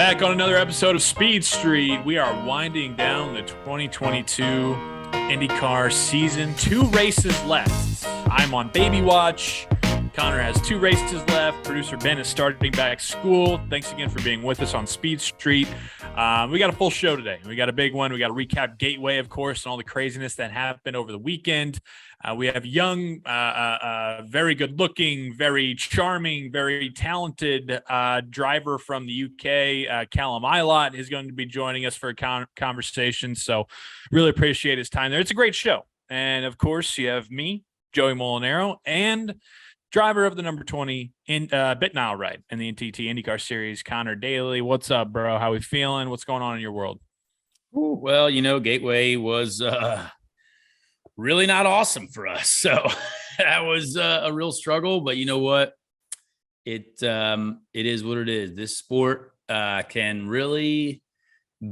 Back on another episode of Speed Street. We are winding down the 2022 IndyCar season. 2 races left. I'm on baby watch. Conor has 2 races left. Producer Ben is starting back school. Thanks again for being with us on Speed Street. We got a full show today. We got a big one. We got to recap Gateway, of course, and all the craziness that happened over the weekend. We have young, very good-looking, very charming, very talented driver from the UK, Callum Ilott, is going to be joining us for a conversation. So really appreciate his time there. It's a great show. And, of course, you have me, Joey Mulinaro, and driver of the number 20 in Bitnile ride in the NTT IndyCar Series, Conor Daly. What's up, bro? How we feeling? What's going on in your world? Ooh, well, Gateway was really not awesome for us. So that was a real struggle. But you know what? It is what it is. This sport can really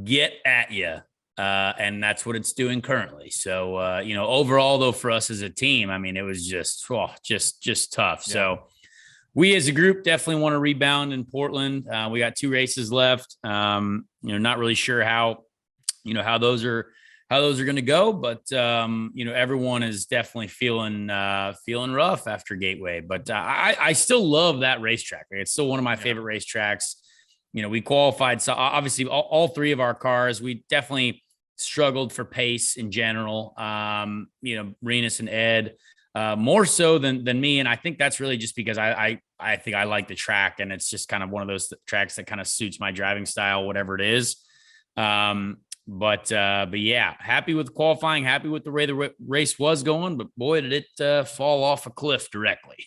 get at you. And that's what it's doing currently. So, overall, though, for us as a team, I mean, it was just tough. Yeah. So we as a group definitely want to rebound in Portland. We got 2 races left. Not really sure how those are going to go, but everyone is definitely feeling rough after Gateway. But I still love that racetrack. It's still one of my favorite racetracks. We qualified. So obviously all 3 of our cars, we definitely struggled for pace in general. Renus and Ed, more so than me. And I think that's really just because I think I like the track, and it's just kind of one of those tracks that kind of suits my driving style, whatever it is. But yeah, happy with qualifying, happy with the way the race was going, but boy, did it fall off a cliff directly.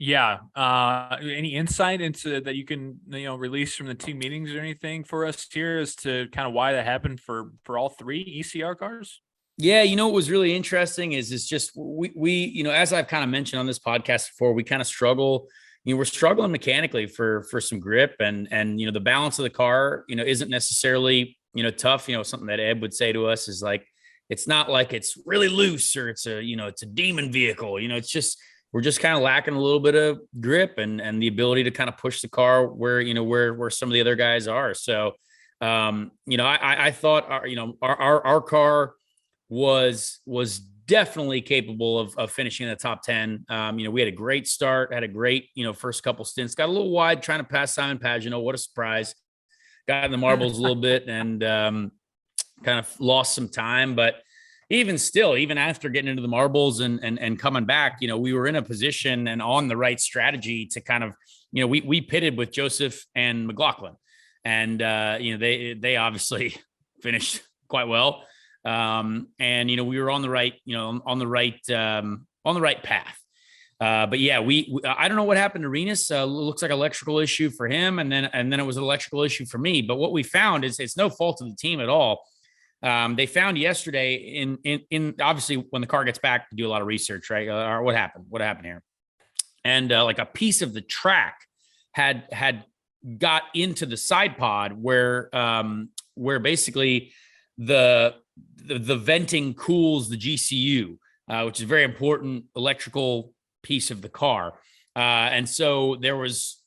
Yeah. Any insight into that you can, release from the team meetings or anything for us here as to kind of why that happened for all 3 ECR cars? Yeah. What was really interesting is it's just, we, as I've kind of mentioned on this podcast before, we kind of struggle, we're struggling mechanically for some grip and, the balance of the car, isn't necessarily, tough. Something that Ed would say to us is like, it's not like it's really loose or it's a demon vehicle, it's just, we're just kind of lacking a little bit of grip and the ability to kind of push the car where some of the other guys are. So, I thought our car was definitely capable of finishing in the top 10. We had a great start, had a great, first couple stints, got a little wide trying to pass Simon Pagenaud. What a surprise. Got in the marbles a little bit and kind of lost some time, but even still, even after getting into the marbles and coming back, we were in a position and on the right strategy to kind of, we pitted with Joseph and McLaughlin, and they obviously finished quite well, and we were on the right, on the right path. But yeah, I don't know what happened to Renus. Looks like electrical issue for him, and then it was an electrical issue for me. But what we found is it's no fault of the team at all. They found yesterday in obviously when the car gets back to do a lot of research, right? Or what happened here? And like a piece of the track had got into the side pod where basically the venting cools the GCU, which is a very important electrical piece of the car. And so there was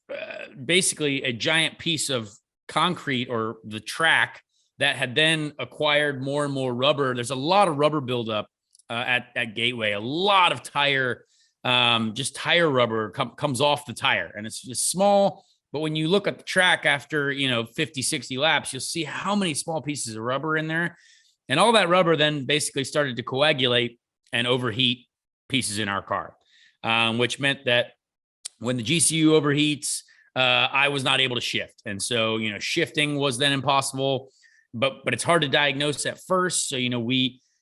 basically a giant piece of concrete or the track that had then acquired more and more rubber. There's a lot of rubber buildup at Gateway. A lot of tire rubber comes off the tire, and it's just small. But when you look at the track after 50, 60 laps, you'll see how many small pieces of rubber in there, and all that rubber then basically started to coagulate and overheat pieces in our car, which meant that when the GCU overheats, I was not able to shift, and so shifting was then impossible. But it's hard to diagnose at first. So,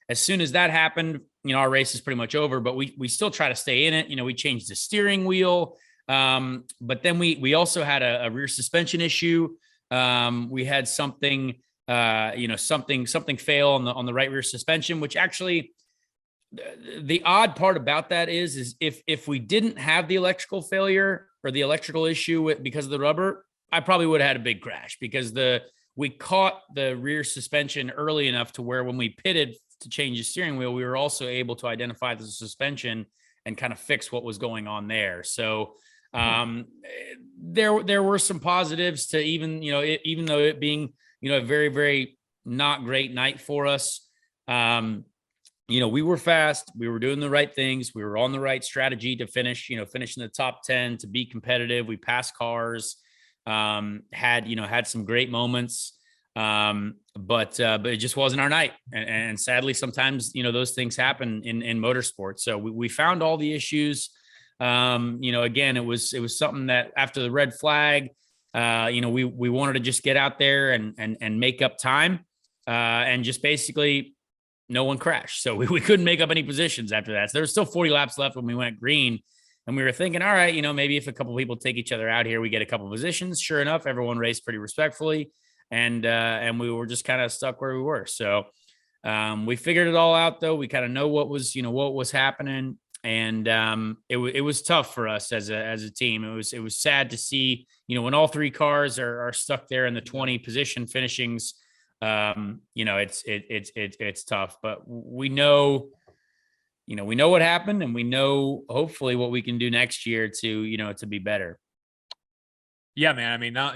as soon as that happened, our race is pretty much over, but we still try to stay in it. We changed the steering wheel. But then we also had a rear suspension issue. We had something fail on the right rear suspension, which actually the odd part about that is if we didn't have the electrical failure or the electrical issue because of the rubber, I probably would have had a big crash because we caught the rear suspension early enough to where when we pitted to change the steering wheel, we were also able to identify the suspension and kind of fix what was going on there. So There were some positives to even, even though it being, a very, very not great night for us. We were fast, we were doing the right things. We were on the right strategy to finish in the top 10, to be competitive. We passed cars, had some great moments. But it just wasn't our night. And sadly, sometimes, those things happen in motorsports. So we found all the issues. Again, it was something that after the red flag, we wanted to just get out there and make up time, and just basically no one crashed. So we couldn't make up any positions after that. So there was still 40 laps left when we went green, and we were thinking, all right, maybe if a couple people take each other out here, we get a couple positions. Sure enough, everyone raced pretty respectfully. And we were just kind of stuck where we were. So we figured it all out, though. We kind of know what was happening. And it was tough for us as a team. It was sad to see, when all three cars are stuck there in the 20 position finishings. It's tough, but we know what happened, and we know hopefully what we can do next year to be better. Yeah, man. I mean, not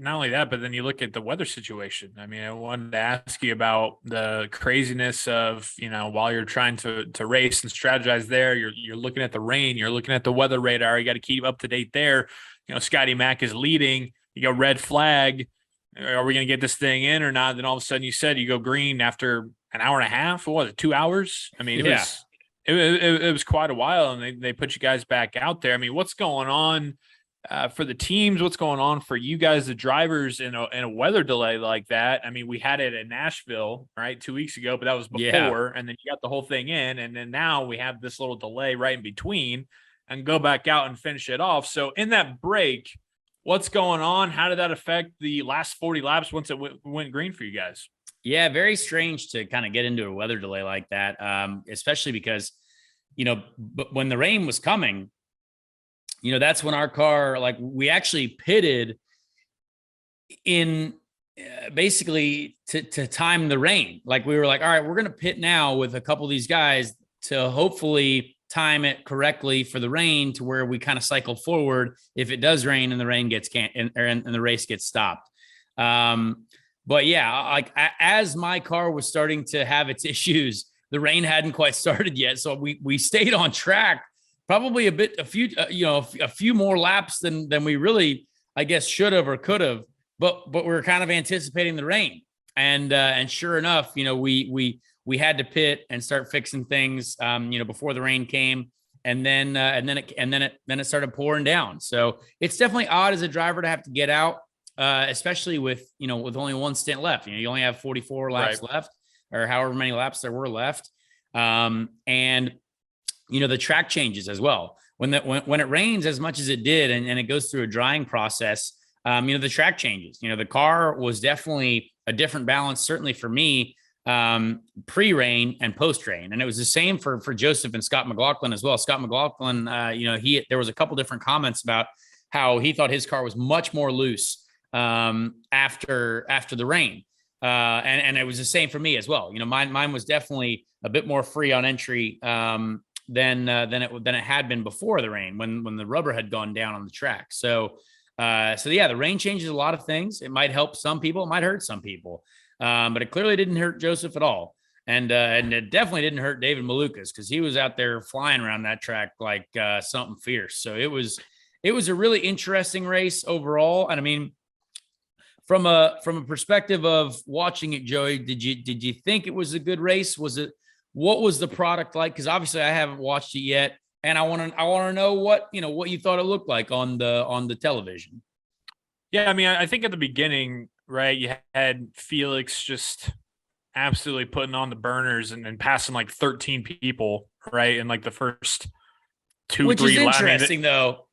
only that, but then you look at the weather situation. I mean, I wanted to ask you about the craziness of, while you're trying to race and strategize there, you're looking at the rain, you're looking at the weather radar. You got to keep up to date there. Scotty Mack is leading. You go red flag. Are we going to get this thing in or not? Then all of a sudden you said you go green after an hour and a half. What was it, 2 hours? I mean, it was quite a while, and they put you guys back out there. I mean, what's going on for the teams? What's going on for you guys, the drivers, in a weather delay like that? I mean, we had it in Nashville, right, 2 weeks ago, but that was before, and then you got the whole thing in, and then now we have this little delay right in between, and go back out and finish it off. So in that break, what's going on? How did that affect the last 40 laps once it went green for you guys? Yeah, very strange to kind of get into a weather delay like that, especially because, when the rain was coming, that's when our car, we actually pitted in basically to time the rain. We were like, all right, we're going to pit now with a couple of these guys to hopefully time it correctly for the rain, to where we kind of cycle forward if it does rain and the rain gets and the race gets stopped. But yeah, as my car was starting to have its issues, the rain hadn't quite started yet. So we stayed on track probably a few more laps than we really, I guess, should have or could have, but we were kind of anticipating the rain. And sure enough, we had to pit and start fixing things, before the rain came, and then it started pouring down. So it's definitely odd as a driver to have to get out, especially with only one stint left. You only have 44 laps left, or however many laps there were left. And the track changes as well. When it rains as much as it did, and it goes through a drying process, the track changes. The car was definitely a different balance, certainly for me, pre-rain and post-rain. And it was the same for Joseph and Scott McLaughlin as well. Scott McLaughlin, there was a couple different comments about how he thought his car was much more loose after the rain. And it was the same for me as well. Mine was definitely a bit more free on entry than it had been before the rain, when the rubber had gone down on the track. So yeah, the rain changes a lot of things. It might help some people, it might hurt some people. But it clearly didn't hurt Joseph at all. And it definitely didn't hurt David Malukas, because he was out there flying around that track like something fierce. So it was a really interesting race overall. And I mean, from a perspective of watching it, Joey, did you think it was a good race? What was the product like? Because obviously I haven't watched it yet, and I want to know what you thought it looked like on the television. Yeah, I mean, I think at the beginning, right, you had Felix just absolutely putting on the burners and passing like 13 people, right, in like the first 2-3 laps. Which is interesting, though.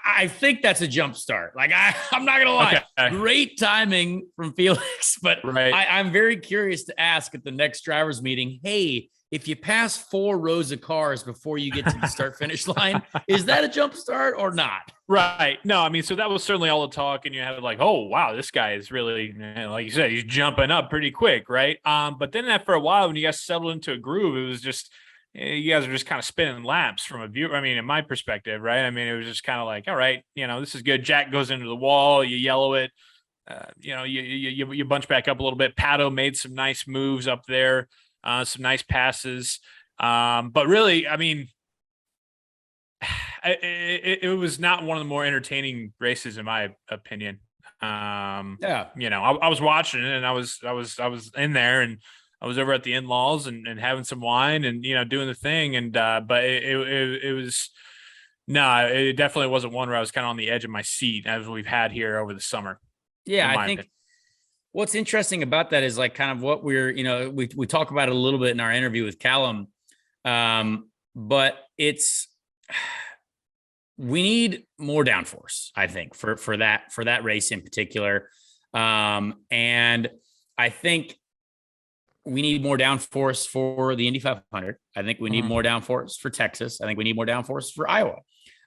I think that's a jump start. I'm not gonna lie, okay. Great timing from Felix, but right. I'm very curious to ask at the next drivers meeting, hey, if you pass 4 rows of cars before you get to the start finish line, is that a jump start or not? Right. No, I mean, so that was certainly all the talk, and you had like, oh wow, this guy is really, like you said, he's jumping up pretty quick, right? But then after a while, when you guys settled into a groove, it was just, you guys are just kind of spinning laps from a view. I mean, in my perspective, right? I mean, it was just kind of like, all right, this is good. Jack goes into the wall, you yellow it. You bunch back up a little bit. Pato made some nice moves up there, some nice passes. But really, I mean, it was not one of the more entertaining races, in my opinion. I was watching it, and I was in there, and I was over at the in-laws and having some wine and, doing the thing. And, but it was, no, it definitely wasn't one where I was kind of on the edge of my seat as we've had here over the summer. Yeah. I think what's interesting about that is like kind of what we're, we talk about it a little bit in our interview with Callum. But we need more downforce, I think, for that race in particular. And I think we need more downforce for the Indy 500. I think we need more downforce for Texas. I think we need more downforce for Iowa.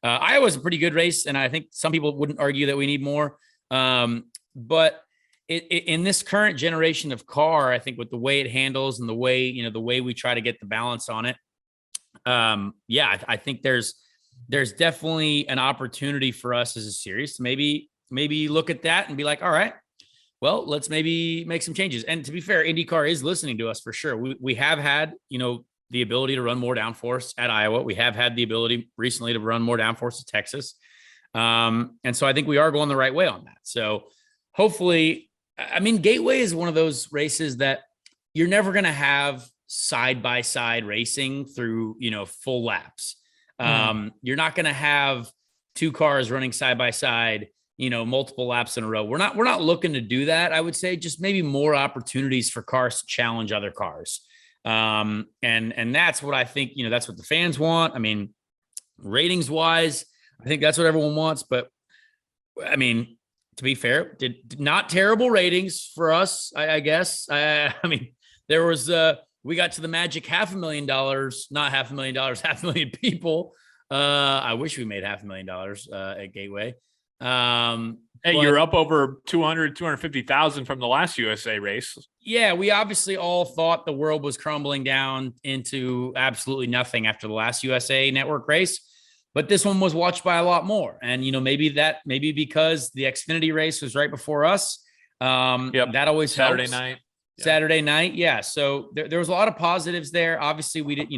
Iowa's a pretty good race, and I think some people wouldn't argue that we need more. But in this current generation of car, I think with the way it handles and the way we try to get the balance on it, I think there's definitely an opportunity for us as a series to maybe look at that and be like, all right, well, let's maybe make some changes. And to be fair, IndyCar is listening to us for sure. We have had, the ability to run more downforce at Iowa. We have had the ability recently to run more downforce at Texas. And so I think we are going the right way on that. So hopefully, I mean, Gateway is one of those races that you're never going to have side-by-side racing through, full laps. You're not going to have two cars running side-by-side, multiple laps in a row. We're not looking to do that. I would say just maybe more opportunities for cars to challenge other cars. And that's what I think, that's what the fans want. I mean, ratings wise, I think that's what everyone wants, but I mean, to be fair, did not terrible ratings for us, I guess. I mean, there was, we got to the magic $500,000, not $500,000, 500,000 people. I wish we made $500,000 at Gateway. Hey, you're up over 250,000 from the last USA race. Yeah, we obviously all thought the world was crumbling down into absolutely nothing after the last USA Network race, but this one was watched by a lot more. And maybe because the Xfinity race was right before us. That always Saturday helps. night. Yeah. Saturday night, yeah. So there was a lot of positives there. Obviously, we're not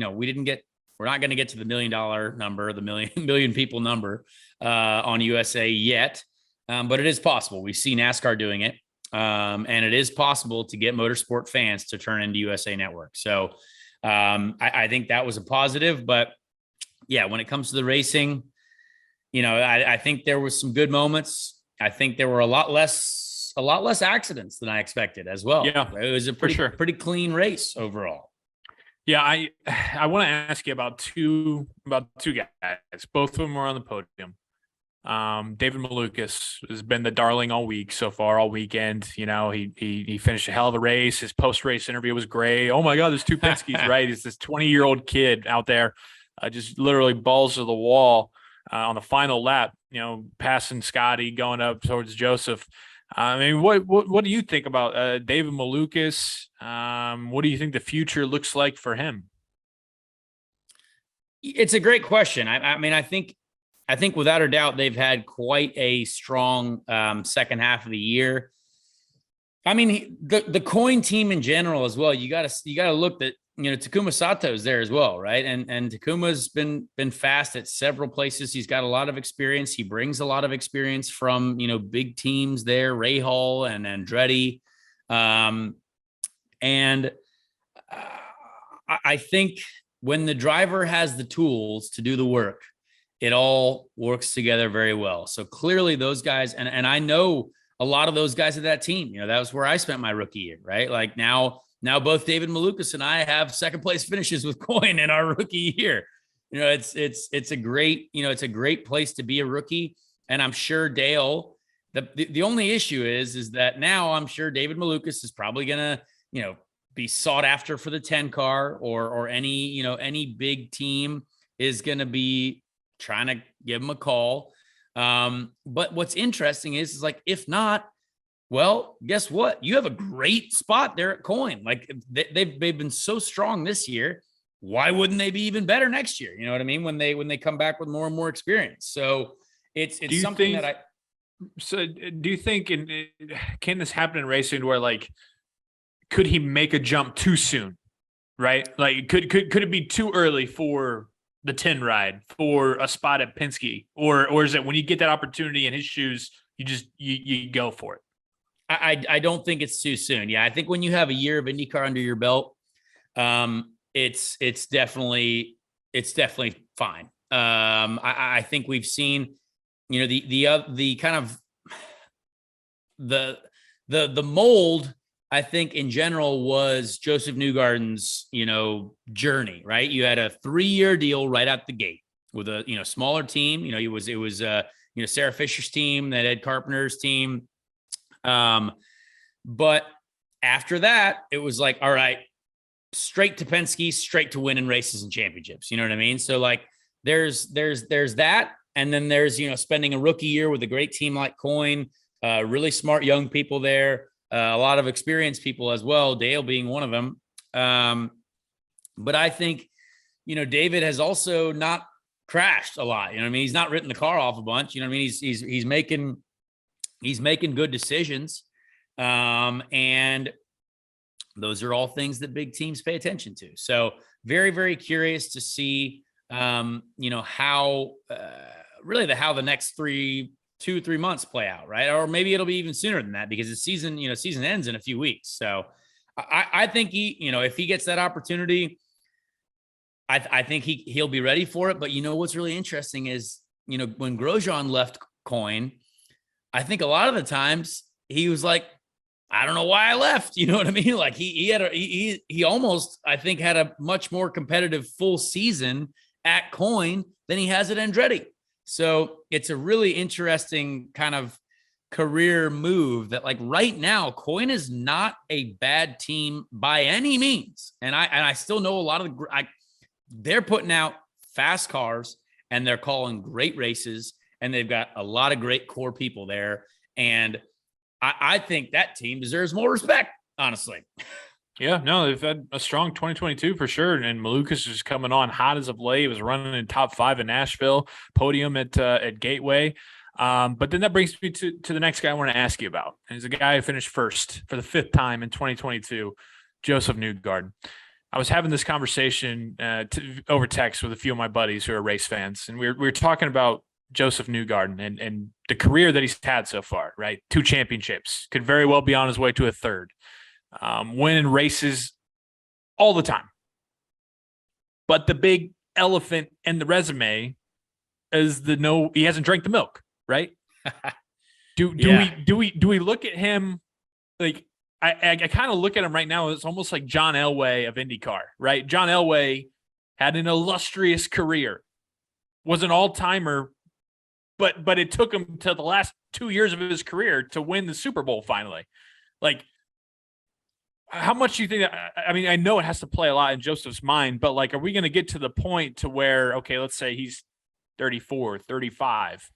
going to get to the $1 million number, the million people number on USA yet. But it is possible. We see NASCAR doing it. And it is possible to get motorsport fans to turn into USA Network. So I think that was a positive. But yeah, when it comes to the racing, I think there was some good moments. I think there were a lot less accidents than I expected as well. Yeah, it was a pretty clean race overall. Yeah, I want to ask you about two guys. Both of them were on the podium. David Malukas has been the darling all week so far, all weekend. He finished a hell of a race. His post-race interview was great. Oh my God, there's two Penske's, right? He's this 20-year-old kid out there, just literally balls to the wall on the final lap, passing Scotty, going up towards Joseph. I mean, what do you think about David Malukas? What do you think the future looks like for him? It's a great question. I mean, I think without a doubt, they've had quite a strong second half of the year. I mean, the coin team in general as well. You got to look that, Takuma Sato's there as well, right? And Takuma's been fast at several places. He's got a lot of experience. He brings a lot of experience from, big teams there, Ray Hall and Andretti. I think when the driver has the tools to do the work, it all works together very well. So clearly those guys, and I know a lot of those guys at that team, that was where I spent my rookie year, right? Like now both David Malukas and I have second place finishes with coin in our rookie year. It's a great place to be a rookie. And I'm sure Dale, the only issue is that now I'm sure David Malukas is probably going to, be sought after for the 10 car or any big team is going to be trying to give him a call. But what's interesting is like, if not, well, guess what? You have a great spot there at coin. Like they've been so strong this year. why wouldn't they be even better next year? You know what I mean? When they come back with more and more experience. So it's something that I. So do you think, can this happen in racing where like, could he make a jump too soon? Right? Like could it be too early for the 10 ride, for a spot at Penske, or is it when you get that opportunity in his shoes, you go for it? I don't think it's too soon. Yeah. I think when you have a year of IndyCar under your belt, it's definitely fine. I think we've seen, you know, the kind of the mold, I think in general was Joseph Newgarden's, you know, journey, right? You had a 3-year deal right out the gate with a, you know, smaller team. You know, it was you know, Sarah Fisher's team, that Ed Carpenter's team. But after that, it was like, all right, straight to Penske, straight to winning races and championships. You know what I mean? So like there's that. And then there's, you know, spending a rookie year with a great team like Coyne, really smart young people there, a lot of experienced people as well, Dale being one of them. But I think, you know, David has also not crashed a lot. You know what I mean? He's not written the car off a bunch. You know what I mean? He's making good decisions. And those are all things that big teams pay attention to. So very, very curious to see, you know, how the next 2-3 months play out, right? Or maybe it'll be even sooner than that, because the season ends in a few weeks. So I think if he gets that opportunity, I think he'll be ready for it. But you know, what's really interesting is, you know, when Grosjean left Coyne, I think a lot of the times he was like, I don't know why I left. You know what I mean? Like he almost, I think, had a much more competitive full season at Coyne than he has at Andretti. So it's a really interesting kind of career move that, like, right now, Coyne is not a bad team by any means. And I still know a lot of they're putting out fast cars and they're calling great races, and they've got a lot of great core people there. And I think that team deserves more respect, honestly. Yeah, no, they've had a strong 2022 for sure. And Malukas is coming on hot as of late. He was running in top 5 in Nashville, podium at Gateway. But then that brings me to the next guy I want to ask you about. And he's a guy who finished first for the 5th time in 2022, Joseph Newgarden. I was having this conversation over text with a few of my buddies who are race fans, and we were talking about Joseph Newgarden and the career that he's had so far, right? 2 championships, could very well be on his way to a 3rd. Winning races all the time. But the big elephant in the resume is he hasn't drank the milk, right? Do we look at him like, I kind of look at him right now as almost like John Elway of IndyCar, right? John Elway had an illustrious career, was an all-timer, but it took him to the last 2 years of his career to win the Super Bowl finally. Like, how much do you think that, I mean, I know it has to play a lot in Joseph's mind, but like, are we going to get to the point to where, okay, let's say he's 34, 35.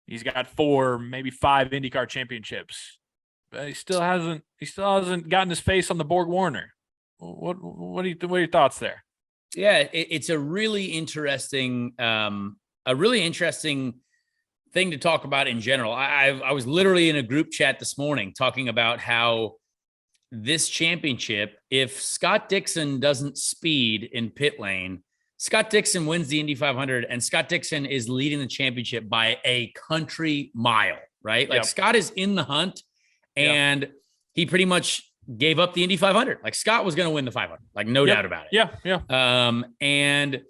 He's got 4, maybe 5 IndyCar championships, but he still hasn't gotten his face on the Borg Warner. What are your thoughts there? Yeah, it's a really interesting thing to talk about in general. I was literally in a group chat this morning talking about how this championship, if Scott Dixon doesn't speed in pit lane, Scott Dixon wins the Indy 500, and Scott Dixon is leading the championship by a country mile, right? Like, Scott is in the hunt, and he pretty much gave up the Indy 500. Like, Scott was going to win the 500, like, no doubt about it. Yeah. And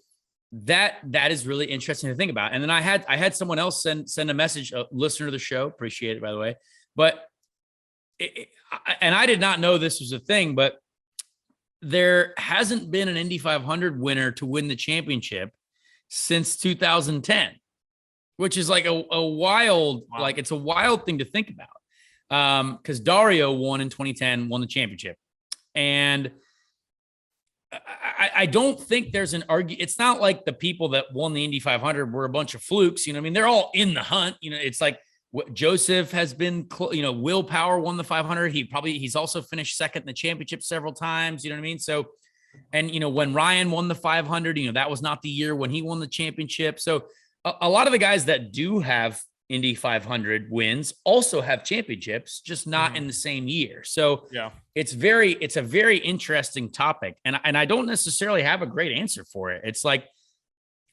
that is really interesting to think about. And then I had someone else send a message, a listener to the show, appreciate it, by the way, but and I did not know this was a thing, but there hasn't been an Indy 500 winner to win the championship since 2010, which is like a wild, like, it's a wild thing to think about. Because Dario won in 2010, won the championship. And I don't think there's an argument. It's not like the people that won the Indy 500 were a bunch of flukes. You know what I mean? They're all in the hunt. You know, it's like, Joseph has been, Will Power won the 500. He's also finished second in the championship several times. You know what I mean? So And, when Ryan won the 500, that was not the year when he won the championship. So a lot of the guys that do have Indy 500 wins also have championships, just not in the same year. So yeah, it's a very interesting topic. And I don't necessarily have a great answer for it. It's like,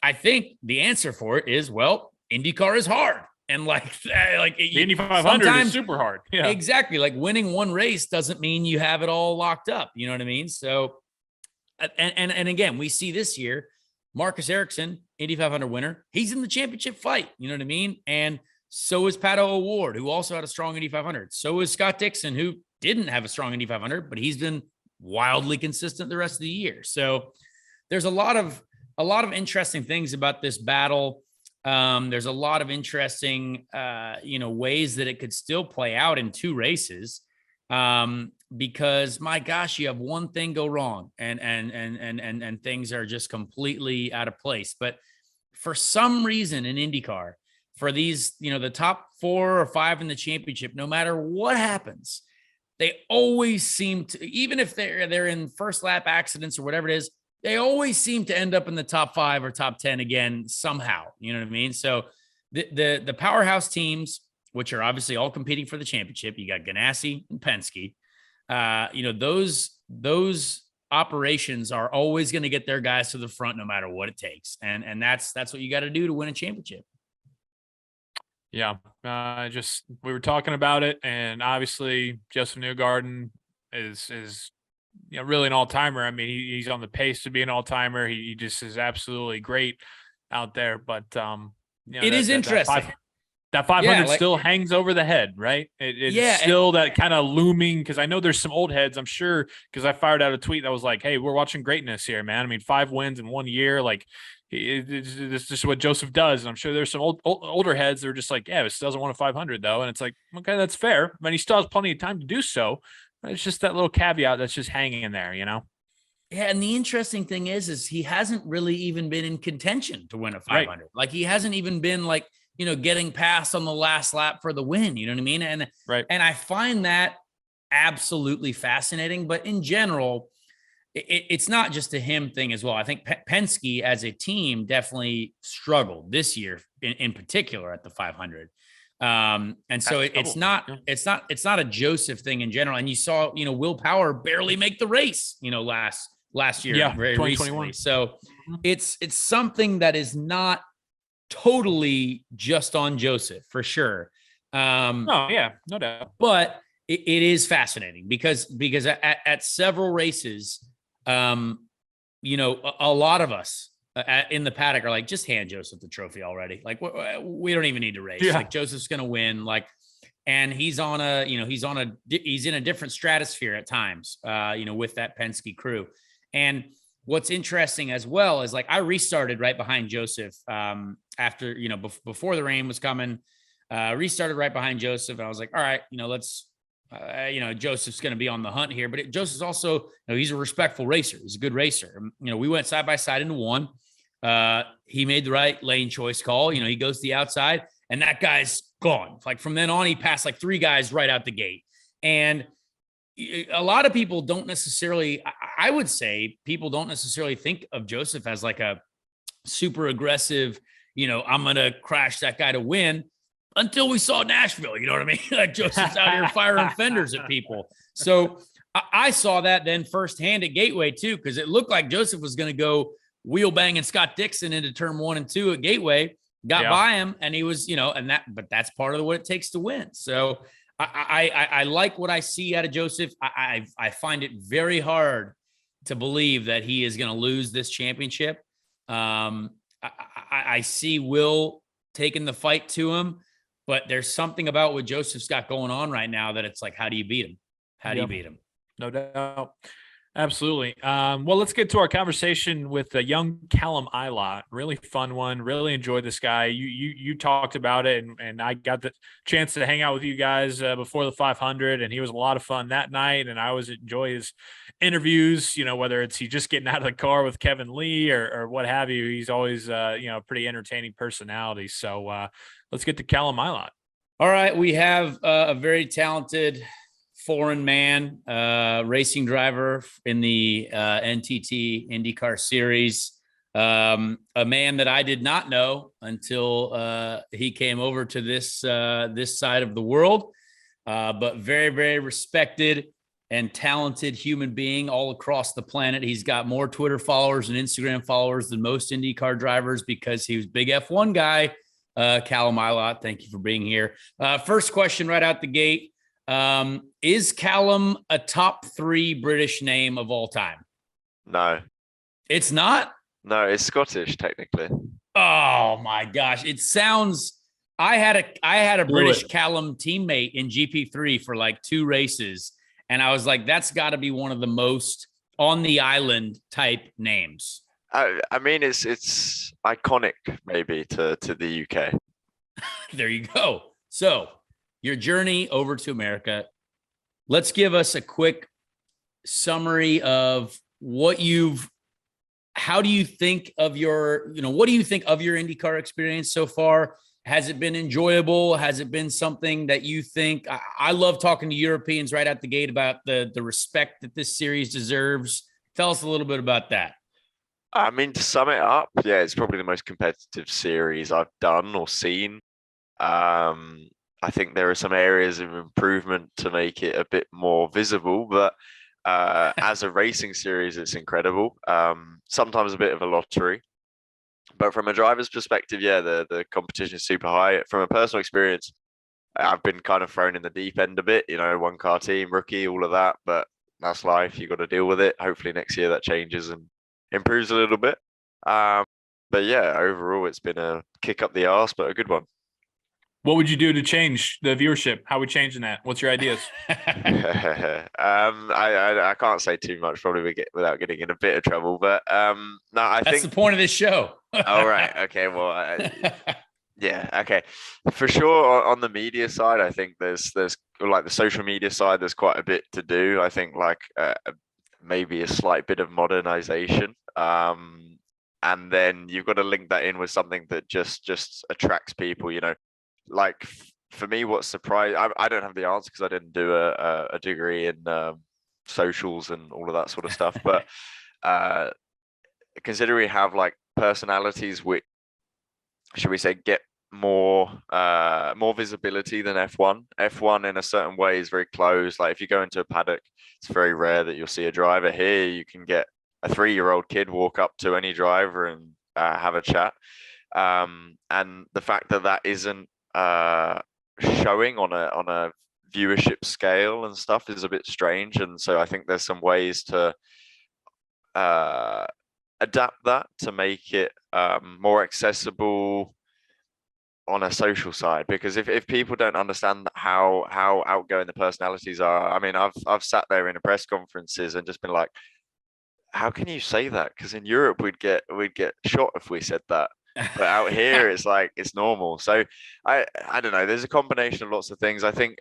I think the answer for it is, well, IndyCar is hard. And the Indy 500 is super hard. Yeah, exactly. Like winning one race doesn't mean you have it all locked up. You know what I mean? So, and again, we see this year, Marcus Ericsson, Indy 500 winner, he's in the championship fight. You know what I mean? And so is Pato O'Ward, who also had a strong Indy 500. So is Scott Dixon, who didn't have a strong Indy 500, but he's been wildly consistent the rest of the year. So there's a lot of interesting things about this battle. There's a lot of interesting, ways that it could still play out in two races. Because my gosh, you have one thing go wrong and things are just completely out of place. But for some reason in IndyCar, for these, the top 4 or 5 in the championship, no matter what happens, they always seem to, even if they're in first lap accidents or whatever it is, they always seem to end up in the top 5 or top 10 again somehow. You know what I mean? So the powerhouse teams, which are obviously all competing for the championship, you got Ganassi and Penske. Those operations are always going to get their guys to the front no matter what it takes, and that's what you got to do to win a championship. Yeah, we were talking about it, and obviously Joseph Newgarden is really an all-timer. I mean, he's on the pace to be an all-timer. He just is absolutely great out there. But it is interesting. That 500 still hangs over the head, right? It's still that kind of looming, because I know there's some old heads, I'm sure, because I fired out a tweet that was like, hey, we're watching greatness here, man. I mean, 5 wins in 1 year, like it's just what Joseph does. And I'm sure there's some older heads that are just like, yeah, he still doesn't want a 500 though. And it's like, okay, that's fair. I mean, he still has plenty of time to do so. But it's just that little caveat that's just hanging in there, Yeah, and the interesting thing is he hasn't really even been in contention to win a 500. Right. Like he hasn't even been like, getting past on the last lap for the win, you know what I mean? And I find that absolutely fascinating, but in general, it's not just a him thing as well. I think Penske as a team definitely struggled this year in particular at the 500. And so it's not a Joseph thing in general. And you saw, Will Power barely make the race, last year, very 2021. Recently. So it's something that is not totally just on Joseph for sure. No doubt. But it is fascinating because at several races, a lot of us in the paddock are like, just hand Joseph the trophy already. Like we don't even need to race. Like Joseph's going to win. Like, and he's in a different stratosphere at times, with that Penske crew. And what's interesting as well is like I restarted right behind Joseph after, before the rain was coming, restarted right behind Joseph. And I was like, all right, let's, Joseph's going to be on the hunt here, but Joseph's also, he's a respectful racer. He's a good racer. We went side by side into one. He made the right lane choice call. He goes to the outside and that guy's gone. Like from then on, he passed like 3 guys right out the gate. And a lot of people don't necessarily, I would say people don't necessarily think of Joseph as like a super aggressive, I'm going to crash that guy to win until we saw Nashville. You know what I mean? Like Joseph's out here firing fenders at people. So I saw that then firsthand at Gateway too, because it looked like Joseph was going to go wheel banging Scott Dixon into turn 1 and 2 at Gateway, got by him. And he was, but that's part of what it takes to win. So I like what I see out of Joseph. I find it very hard to believe that he is going to lose this championship. I see Will taking the fight to him, but there's something about what Joseph's got going on right now that it's like, how do you beat him? How do you beat him? No doubt. Absolutely. Well, let's get to our conversation with the young Callum Ilott. Really fun one. Really enjoyed this guy. You talked about it, and I got the chance to hang out with you guys before the 500, and he was a lot of fun that night. And I always enjoy his interviews. Whether it's he just getting out of the car with Kevin Lee or what have you. He's always pretty entertaining personality. So let's get to Callum Ilott. All right, we have a very talented foreign man, racing driver in the NTT IndyCar series. A man that I did not know until he came over to this side of the world, but very, very respected and talented human being all across the planet. He's got more Twitter followers and Instagram followers than most IndyCar drivers because he was a big F1 guy. Callum Ilott, thank you for being here. First question right out the gate. Is Callum a top 3 British name of all time? No. It's not? No, it's Scottish technically. Oh my gosh. It sounds I had a British Callum teammate in GP3 for like 2 races. And I was like, that's got to be one of the most on the island type names. I mean, it's iconic maybe to the UK. There you go. So your journey over to America. Let's give us a quick summary of how do you think of your IndyCar experience so far? Has it been enjoyable? Has it been something that you think? I love talking to Europeans right out the gate about the respect that this series deserves. Tell us a little bit about that. I mean, to sum it up, yeah, it's probably the most competitive series I've done or seen. I think there are some areas of improvement to make it a bit more visible, but as a racing series, it's incredible. Sometimes a bit of a lottery. But from a driver's perspective, yeah, the competition is super high. From a personal experience, I've been kind of thrown in the deep end a bit, one car team, rookie, all of that. But that's life. You got to deal with it. Hopefully next year that changes and improves a little bit. But yeah, overall, it's been a kick up the arse, but a good one. What would you do to change the viewership? How are we changing that? What's your ideas? I can't say too much, probably without getting in a bit of trouble. But no, That's the point of this show. All right. Okay. Well, yeah. Okay. For sure. On the media side, I think there's like the social media side. There's quite a bit to do. I think like maybe a slight bit of modernization. And then you've got to link that in with something that just attracts people. Like for me, what surprised, I don't have the answer because I didn't do a degree in socials and all of that sort of stuff. But considering we have like personalities which, should we say, get more visibility than F1. F1 in a certain way is very close. Like if you go into a paddock, it's very rare that you'll see a driver. Here you can get a 3-year-old kid walk up to any driver and have a chat. And the fact that isn't showing on a viewership scale and stuff is a bit strange. And so I think there's some ways to adapt that to make it more accessible on a social side, because if people don't understand how outgoing the personalities are, I mean, I've sat there in press conferences and just been like, how can you say that? Because in Europe we'd get shot if we said that. But out here it's like it's normal. So I don't know, there's a combination of lots of things. I think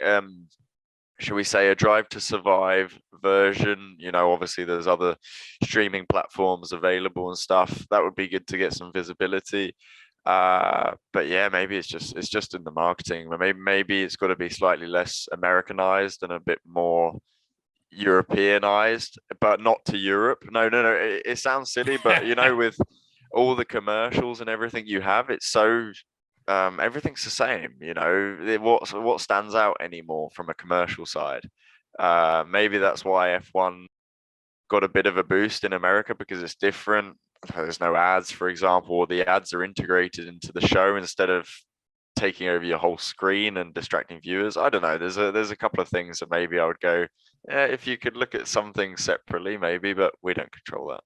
should we say a Drive to Survive version, obviously there's other streaming platforms available and stuff that would be good to get some visibility. But yeah, maybe it's just in the marketing. Maybe it's got to be slightly less Americanized and a bit more Europeanized, but not to Europe. No, it sounds silly, but with all the commercials and everything you have, it's so everything's the same. What stands out anymore from a commercial side? Maybe that's why F1 got a bit of a boost in America, because it's different. There's no ads, for example, or the ads are integrated into the show instead of taking over your whole screen and distracting viewers. I don't know. There's a couple of things that maybe I would go, if you could look at something separately, maybe, but we don't control that.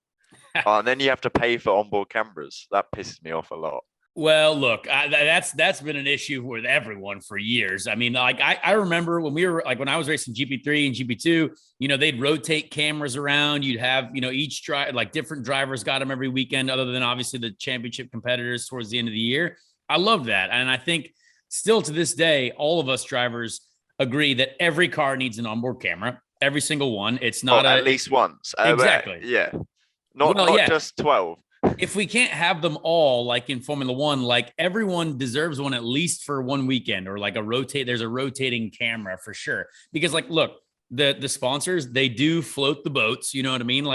And then you have to pay for onboard cameras. That pisses me off a lot. Well, look, that's been an issue with everyone for years. I mean, like I remember when when I was racing GP3 and GP2, they'd rotate cameras around. You'd have, each different drivers got them every weekend, other than obviously the championship competitors towards the end of the year. I love that. And I think still to this day, all of us drivers agree that every car needs an onboard camera, every single one. It's not at least once. Exactly. Yeah. Not just 12. If we can't have them all, like in Formula One, like everyone deserves one at least for one weekend, or like there's a rotating camera for sure. Because look, the sponsors, they do float the boats. You know what I mean?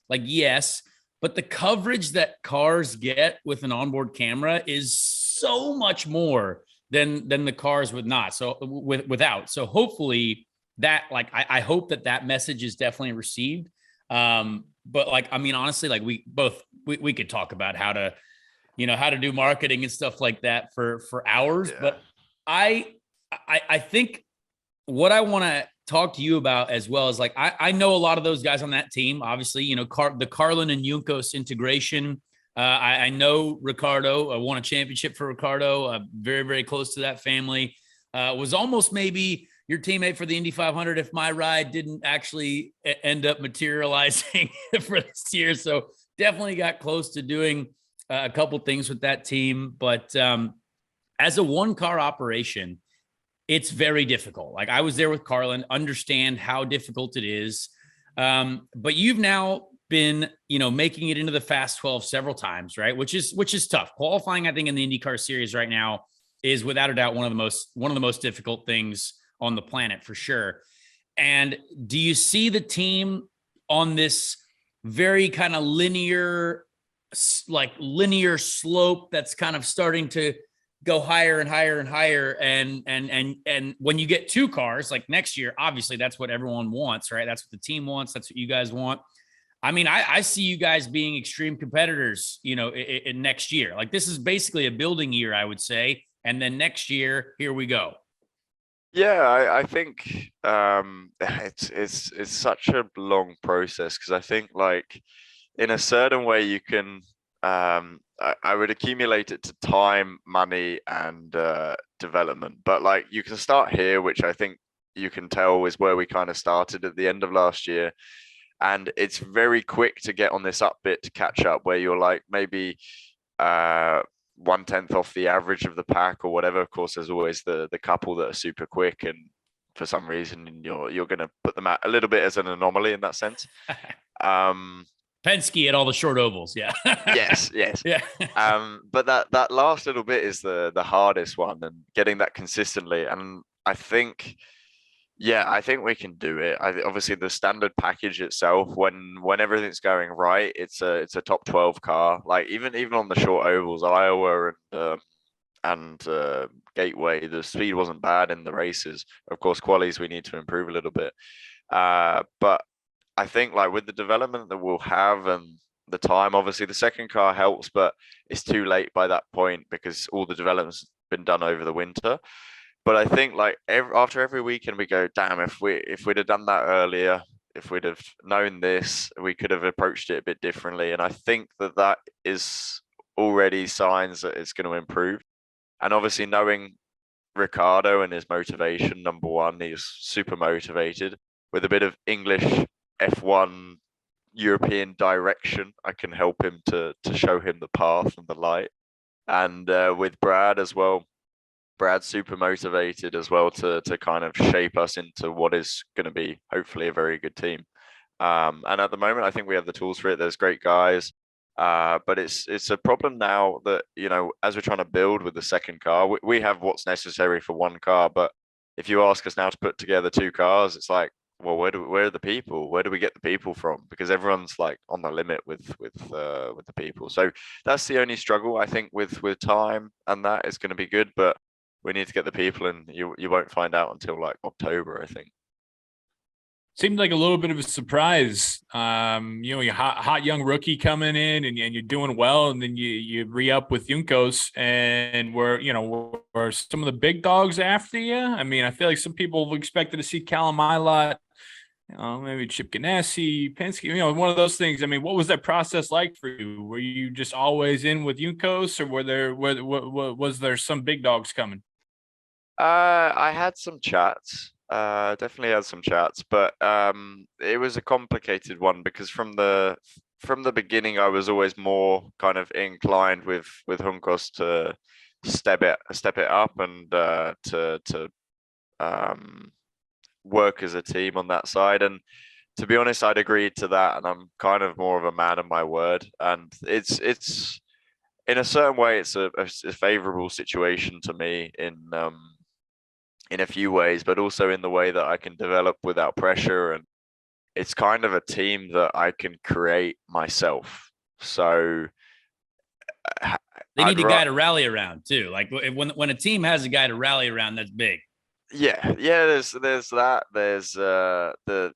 Yes, but the coverage that cars get with an onboard camera is so much more than the cars with not. So without. So hopefully that, like, I hope that message is definitely received. But like, I mean, honestly, like we could talk about how to do marketing and stuff like that for hours. Yeah. But I think what I want to talk to you about as well is, like, I know a lot of those guys on that team, obviously, the Carlin and Juncos integration. I know Ricardo. I won a championship for Ricardo. Very, very close to that family. Was almost maybe your teammate for the Indy 500 if my ride didn't actually end up materializing for this year. So definitely got close to doing a couple things with that team. But as a one-car operation, it's very difficult. Like, I was there with Carlin, understand how difficult it is. But you've now been, making it into the Fast 12 several times, right? Which is tough. Qualifying, I think, in the IndyCar series right now is without a doubt one of the most difficult things on the planet, for sure. And do you see the team on this very kind of linear slope that's kind of starting to go higher and higher and higher? And when you get two cars, like next year, obviously that's what everyone wants, right? That's what the team wants. That's what you guys want. I mean, I see you guys being extreme competitors, in next year. Like, this is basically a building year, I would say. And then next year, here we go. Yeah, I think it's such a long process, because I think, like, in a certain way you can I would accumulate it to time, money, and development. But like, you can start here, which I think you can tell is where we kind of started at the end of last year. And it's very quick to get on this up bit to catch up, where you're like maybe 1/10 off the average of the pack or whatever. Of course, there's always the couple that are super quick, and for some reason you're going to put them out a little bit as an anomaly in that sense. Penske at all the short ovals, yeah. yes Yeah. But that last little bit is the hardest one, and getting that consistently. And I think we can do it. Obviously the standard package itself, when everything's going right, it's a top 12 car. Like, even on the short ovals, Iowa and Gateway, the speed wasn't bad in the races. Of course, qualies we need to improve a little bit, but I think, like, with the development that we'll have and the time, obviously the second car helps, but it's too late by that point because all the development's been done over the winter. But I think, like, after every weekend we go, damn, if we'd have done that earlier, if we'd have known this, we could have approached it a bit differently. And I think that is already signs that it's going to improve. And obviously, knowing Ricardo and his motivation, number one, he's super motivated. With a bit of English F1 European direction, I can help him to show him the path and the light. And with Brad as well, Brad's super motivated as well to kind of shape us into what is going to be hopefully a very good team. And at the moment, I think we have the tools for it. There's great guys, but it's a problem now that, as we're trying to build with the second car, we have what's necessary for one car. But if you ask us now to put together two cars, it's like, well, where are the people? Where do we get the people from? Because everyone's like on the limit with the people. So that's the only struggle, I think, with time, and that is going to be good, but we need to get the people, and you won't find out until like October, I think. Seemed like a little bit of a surprise. You're hot young rookie coming in, and you're doing well, and then you re-up with Juncos, and were some of the big dogs after you. I mean, I feel like some people expected to see Callum Ilott, maybe Chip Ganassi, Penske, one of those things. I mean, what was that process like for you? Were you just always in with Juncos, or was there some big dogs coming? I had some chats. Definitely had some chats, but it was a complicated one because from the beginning, I was always more kind of inclined with Juncos to step it up and to work as a team on that side. And to be honest, I'd agreed to that, and I'm kind of more of a man of my word. And it's in a certain way, it's a favorable situation to me in a few ways, but also in the way that I can develop without pressure. And it's kind of a team that I can create myself. So They need a guy to rally around too. Like when a team has a guy to rally around, that's big. Yeah. There's that. There's for the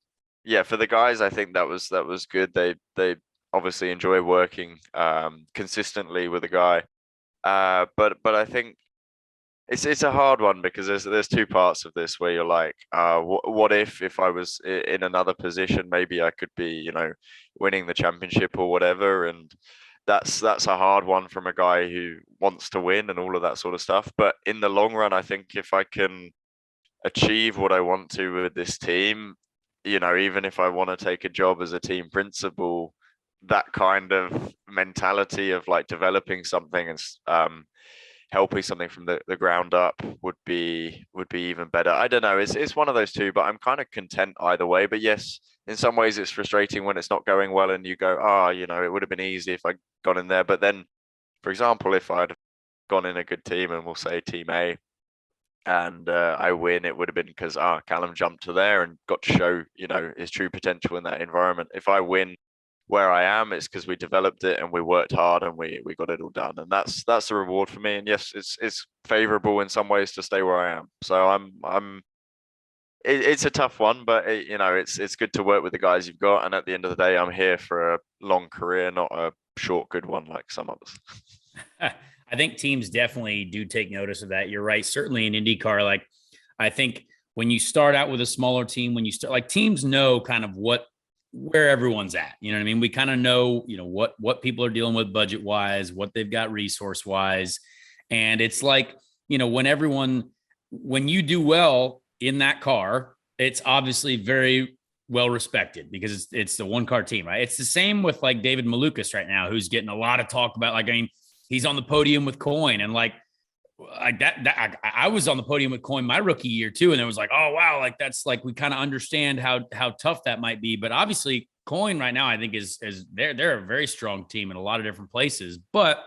guys, I think that was good. They obviously enjoy working consistently with a guy. But I think it's a hard one because there's two parts of this where you're like, what if I was in another position, maybe I could be, winning the championship or whatever. And that's a hard one from a guy who wants to win and all of that sort of stuff. But in the long run, I think if I can achieve what I want to with this team, even if I want to take a job as a team principal, that kind of mentality of like developing something and helping something from the ground up would be even better. I don't know. It's one of those two, but I'm kind of content either way. But yes, in some ways it's frustrating when it's not going well and you go, it would have been easy if I'd gone in there. But then, for example, if I'd gone in a good team and we'll say team A and I win, it would have been because Callum jumped to there and got to show, his true potential in that environment. If I win where I am, it's because we developed it and we worked hard and we got it all done, and that's the reward for me. And yes, it's favorable in some ways to stay where I am. So it's a tough one, but it's good to work with the guys you've got. And at the end of the day, I'm here for a long career, not a short good one like some others. I think teams definitely do take notice of that. You're right. Certainly in IndyCar, like I think when you start out with a smaller team, when you start, like teams know kind of where everyone's at, you know what I mean? We kind of know, what people are dealing with budget wise, what they've got resource wise. And it's like, when you do well in that car, it's obviously very well respected because it's the one car team, right? It's the same with like David Malukas right now, who's getting a lot of talk about, like, I mean, he's on the podium with Coyne, and like I was on the podium with Coyne my rookie year too. And it was like, oh, wow. Like, that's like, we kind of understand how tough that might be. But obviously Coyne right now, I think is they're a very strong team in a lot of different places, but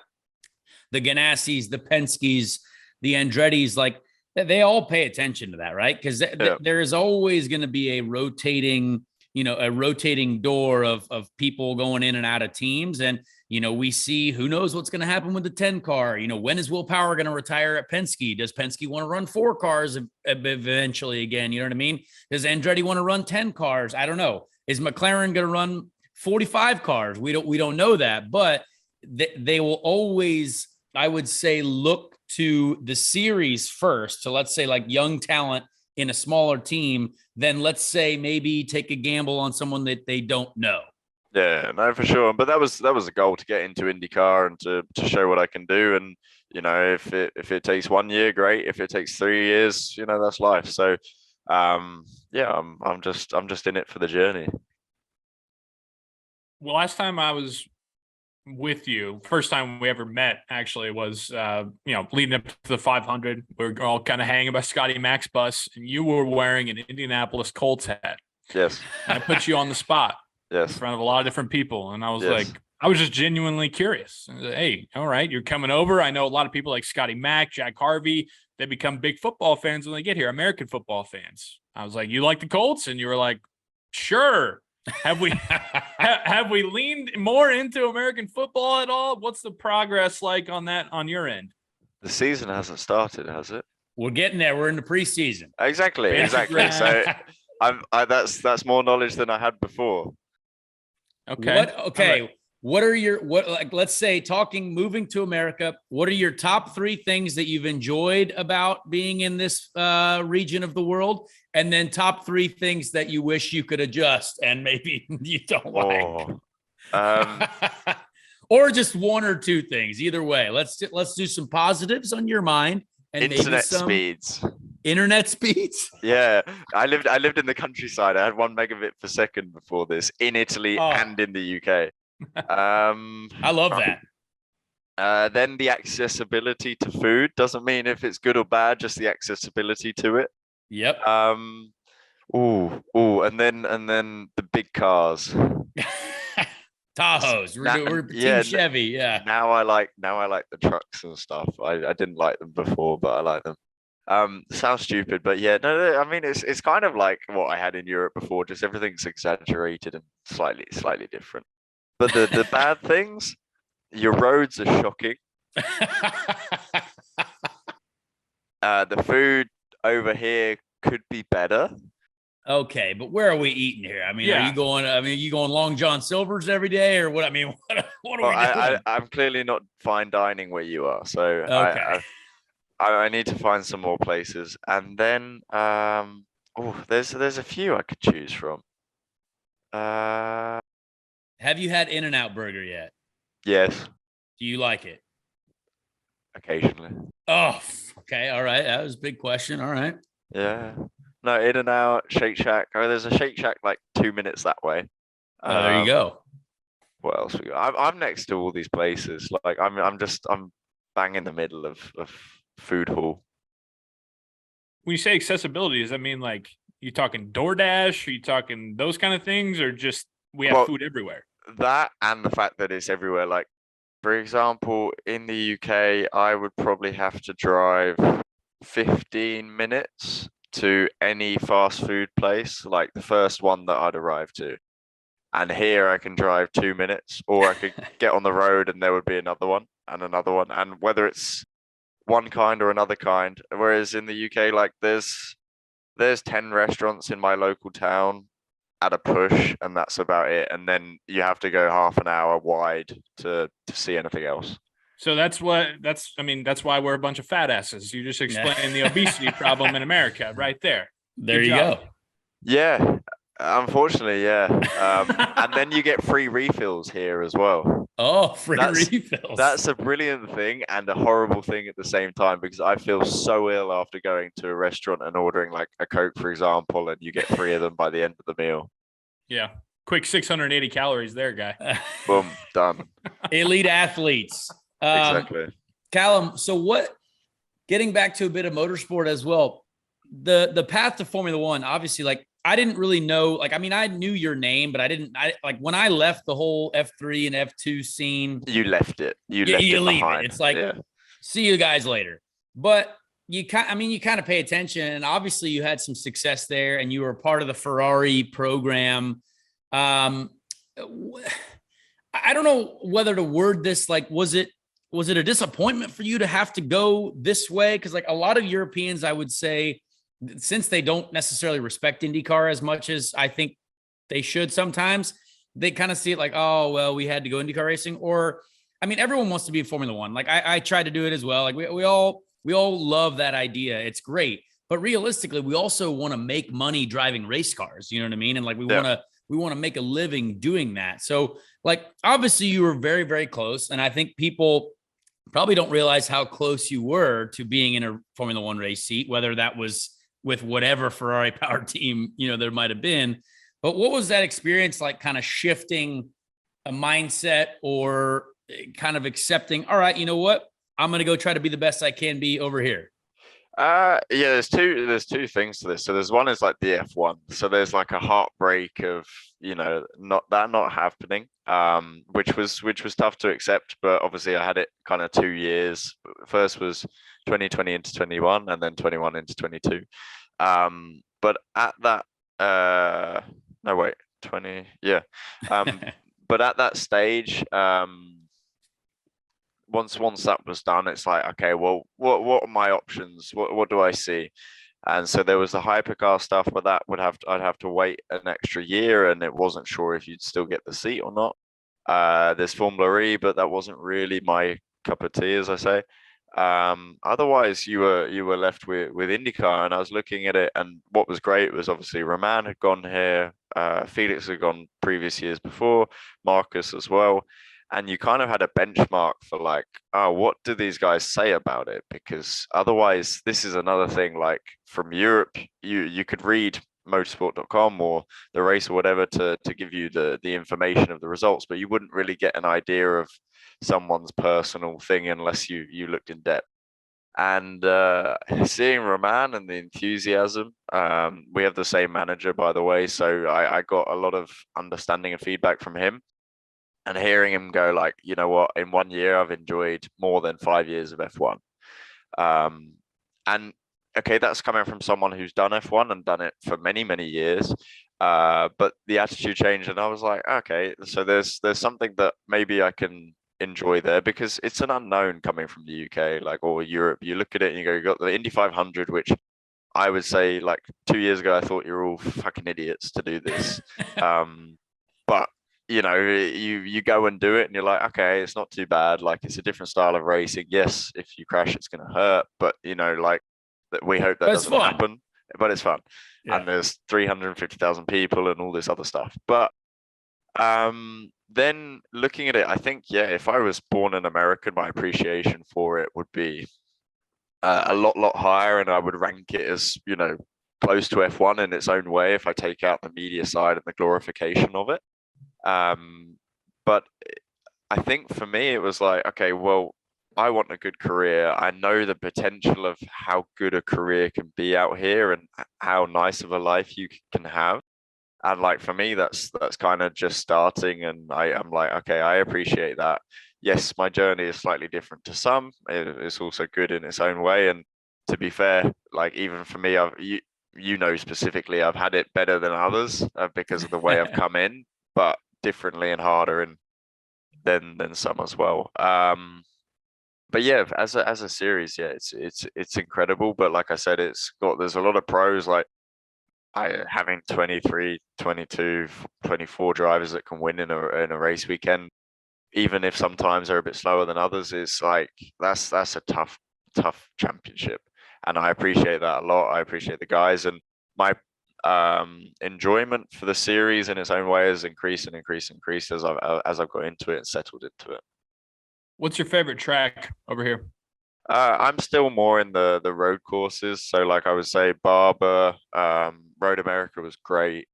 the Ganassis, the Penske's, the Andretti's, like they all pay attention to that, right? Because there is always going to be a rotating door of people going in and out of teams. And, we see who knows what's going to happen with the 10 car. When is Will Power going to retire at Penske? Does Penske want to run 4 cars eventually again? You know what I mean? Does Andretti want to run 10 cars? I don't know. Is McLaren going to run 45 cars? We don't know that, but they will always, I would say, look to the series first. So let's say like young talent in a smaller team, then let's say maybe take a gamble on someone that they don't know. Yeah, no, for sure. But that was the goal, to get into IndyCar and to show what I can do. And if it takes 1 year, great. If it takes 3 years, that's life. So I'm just in it for the journey. Well, last time I was with you, first time we ever met actually was leading up to the 500. We were all kind of hanging by Scotty Mac's bus, and you were wearing an Indianapolis Colts hat. Yes. I put you on the spot. Yes. In front of a lot of different people. And I was like, I was just genuinely curious. Hey, all right, you're coming over. I know a lot of people like Scotty Mac, Jack Harvey, they become big football fans when they get here, American football fans. I was like, you like the Colts? And you were like, sure. Have we have we leaned more into American football at all? What's the progress like on that on your end? The season hasn't started, has it? We're getting there. We're in the preseason. Exactly. So that's more knowledge than I had before. Okay. What are your, let's say moving to America, what are your top 3 things that you've enjoyed about being in this region of the world? And then top 3 things that you wish you could adjust and maybe you don't like. Or just 1 or 2 things. Either way, let's do some positives on your mind. And internet speeds. Internet speeds. Yeah, I lived in the countryside. I had 1 megabit per second before this in Italy and in the UK. I love that. Then the accessibility to food doesn't mean if it's good or bad, just the accessibility to it. Yep. And then the big cars. Tahoes. We're Team Chevy. Yeah. Now I like the trucks and stuff. I didn't like them before, but I like them. Sounds stupid, but yeah, no, I mean it's kind of like what I had in Europe before, just everything's exaggerated and slightly different. But the bad things, your roads are shocking. The food over here could be better. Okay, but where are we eating here? I mean, Yeah. are you going Long John Silver's every day or what? I mean, what are Well, we doing? I'm clearly not fine dining where you are, so Okay. I need to find some more places. And then there's a few I could choose from. Have you had In-N-Out Burger yet? Yes, Do you like it? occasionally. Oh, okay. All right. That was a big question. All right. Yeah. No, In-N-Out, Shake Shack. Oh, there's a Shake Shack like 2 minutes that way. Oh, there you go. What else we got? I'm next to all these places. Like I'm bang in the middle of food hall. When you say accessibility, does that mean like you talking DoorDash? Are you talking those kind of things, or just we have Well, food everywhere? That and the fact that it's everywhere. Like, for example, in the UK, I would probably have to drive 15 minutes to any fast food place, like the first one that I'd arrive to. And here I can drive 2 minutes, or I could get on the road and there would be another one and another one. And whether it's one kind or another kind, whereas in the UK, like there's 10 restaurants in my local town at a push, and that's about it. And then you have to go half an hour wide to see anything else. So that's why we're a bunch of fat asses. You just explained the obesity problem in America right there. There you go. Yeah, unfortunately, yeah. And then you get free refills here as well. Oh, free refills. That's a brilliant thing and a horrible thing at the same time, because I feel so ill after going to a restaurant and ordering like a Coke, for example, and you get 3 of them by the end of the meal. Yeah. Quick 680 calories there, guy. Boom, done. Elite athletes. Exactly. Callum, so getting back to a bit of motorsport as well, the path to Formula One, obviously, like I didn't really know, like, I mean, I knew your name, but I like when I left the whole F3 and F2 scene. You left it. You leave behind. it. It's like, see you guys later. But you kind of pay attention, and obviously you had some success there and you were part of the Ferrari program. I don't know whether to word this, like, was it a disappointment for you to have to go this way? Because like a lot of Europeans, I would say, since they don't necessarily respect IndyCar as much as I think they should sometimes, they kind of see it like, oh, well, we had to go IndyCar racing. Or, I mean, everyone wants to be Formula One. Like I tried to do it as well. Like we all love that idea. It's great. But realistically, we also want to make money driving race cars. You know what I mean? And like we want to make a living doing that. So like, obviously you were very, very close. And I think people probably don't realize how close you were to being in a Formula One race seat, whether that was with whatever Ferrari power team, there might have been. But what was that experience like, kind of shifting a mindset or kind of accepting, all right, you know what? I'm going to go try to be the best I can be over here. There's two things to this. So there's one is like the F1. So there's like a heartbreak of, not happening, which was tough to accept, but obviously I had it kind of 2 years. First was 2020 into 21 and then 21 into 22. But at that, no, wait, 20, yeah. But at that stage, once that was done, it's like, okay, well, what are my options? What do I see? And so there was the hypercar stuff, but I'd have to wait an extra year, and it wasn't sure if you'd still get the seat or not. There's Formula E, but that wasn't really my cup of tea, as I say. Otherwise, you were left with IndyCar, and I was looking at it, and what was great was obviously Roman had gone here, Felix had gone previous years before, Marcus as well. And you kind of had a benchmark for like, oh, what do these guys say about it? Because otherwise, this is another thing, like from Europe, you could read motorsport.com or the race or whatever to give you the information of the results, but you wouldn't really get an idea of someone's personal thing unless you looked in depth. And seeing Roman and the enthusiasm, we have the same manager, by the way, so I got a lot of understanding and feedback from him. And hearing him go like, you know what, in 1 year, I've enjoyed more than 5 years of F1. And okay, that's coming from someone who's done F1 and done it for many, many years. But the attitude changed, and I was like, okay, so there's something that maybe I can enjoy there, because it's an unknown coming from the UK, like, or Europe. You look at it and you go, you got the Indy 500, which I would say, like, 2 years ago, I thought you were all fucking idiots to do this. But you know, you go and do it, and you're like, okay, it's not too bad. Like, it's a different style of racing. Yes, if you crash, it's going to hurt, but you know, like, that we hope that doesn't happen. But it's fun, and there's 350,000 people and all this other stuff. But then looking at it, I think, if I was born an American, my appreciation for it would be a lot higher, and I would rank it as, you know, close to F1 in its own way if I take out the media side and the glorification of it. But I think for me, it was like, okay, well, I want a good career. I know the potential of how good a career can be out here and how nice of a life you can have. And like, for me, that's kind of just starting. And I'm like, okay, I appreciate that. Yes, my journey is slightly different to some. It's also good in its own way. And to be fair, like, even for me, you know, specifically, I've had it better than others because of the way I've come in, but differently and harder and than some as well. But yeah, as a series, it's incredible. But like I said, there's a lot of pros, like having 23, 22, 24 drivers that can win in a race weekend, even if sometimes they're a bit slower than others, is like, that's a tough championship. And I appreciate that a lot. I appreciate the guys, and my enjoyment for the series in its own way has increased as I've got into it and settled into it. What's your favorite track over here? I'm still more in the road courses. So like, I would say Barber, Road America was great.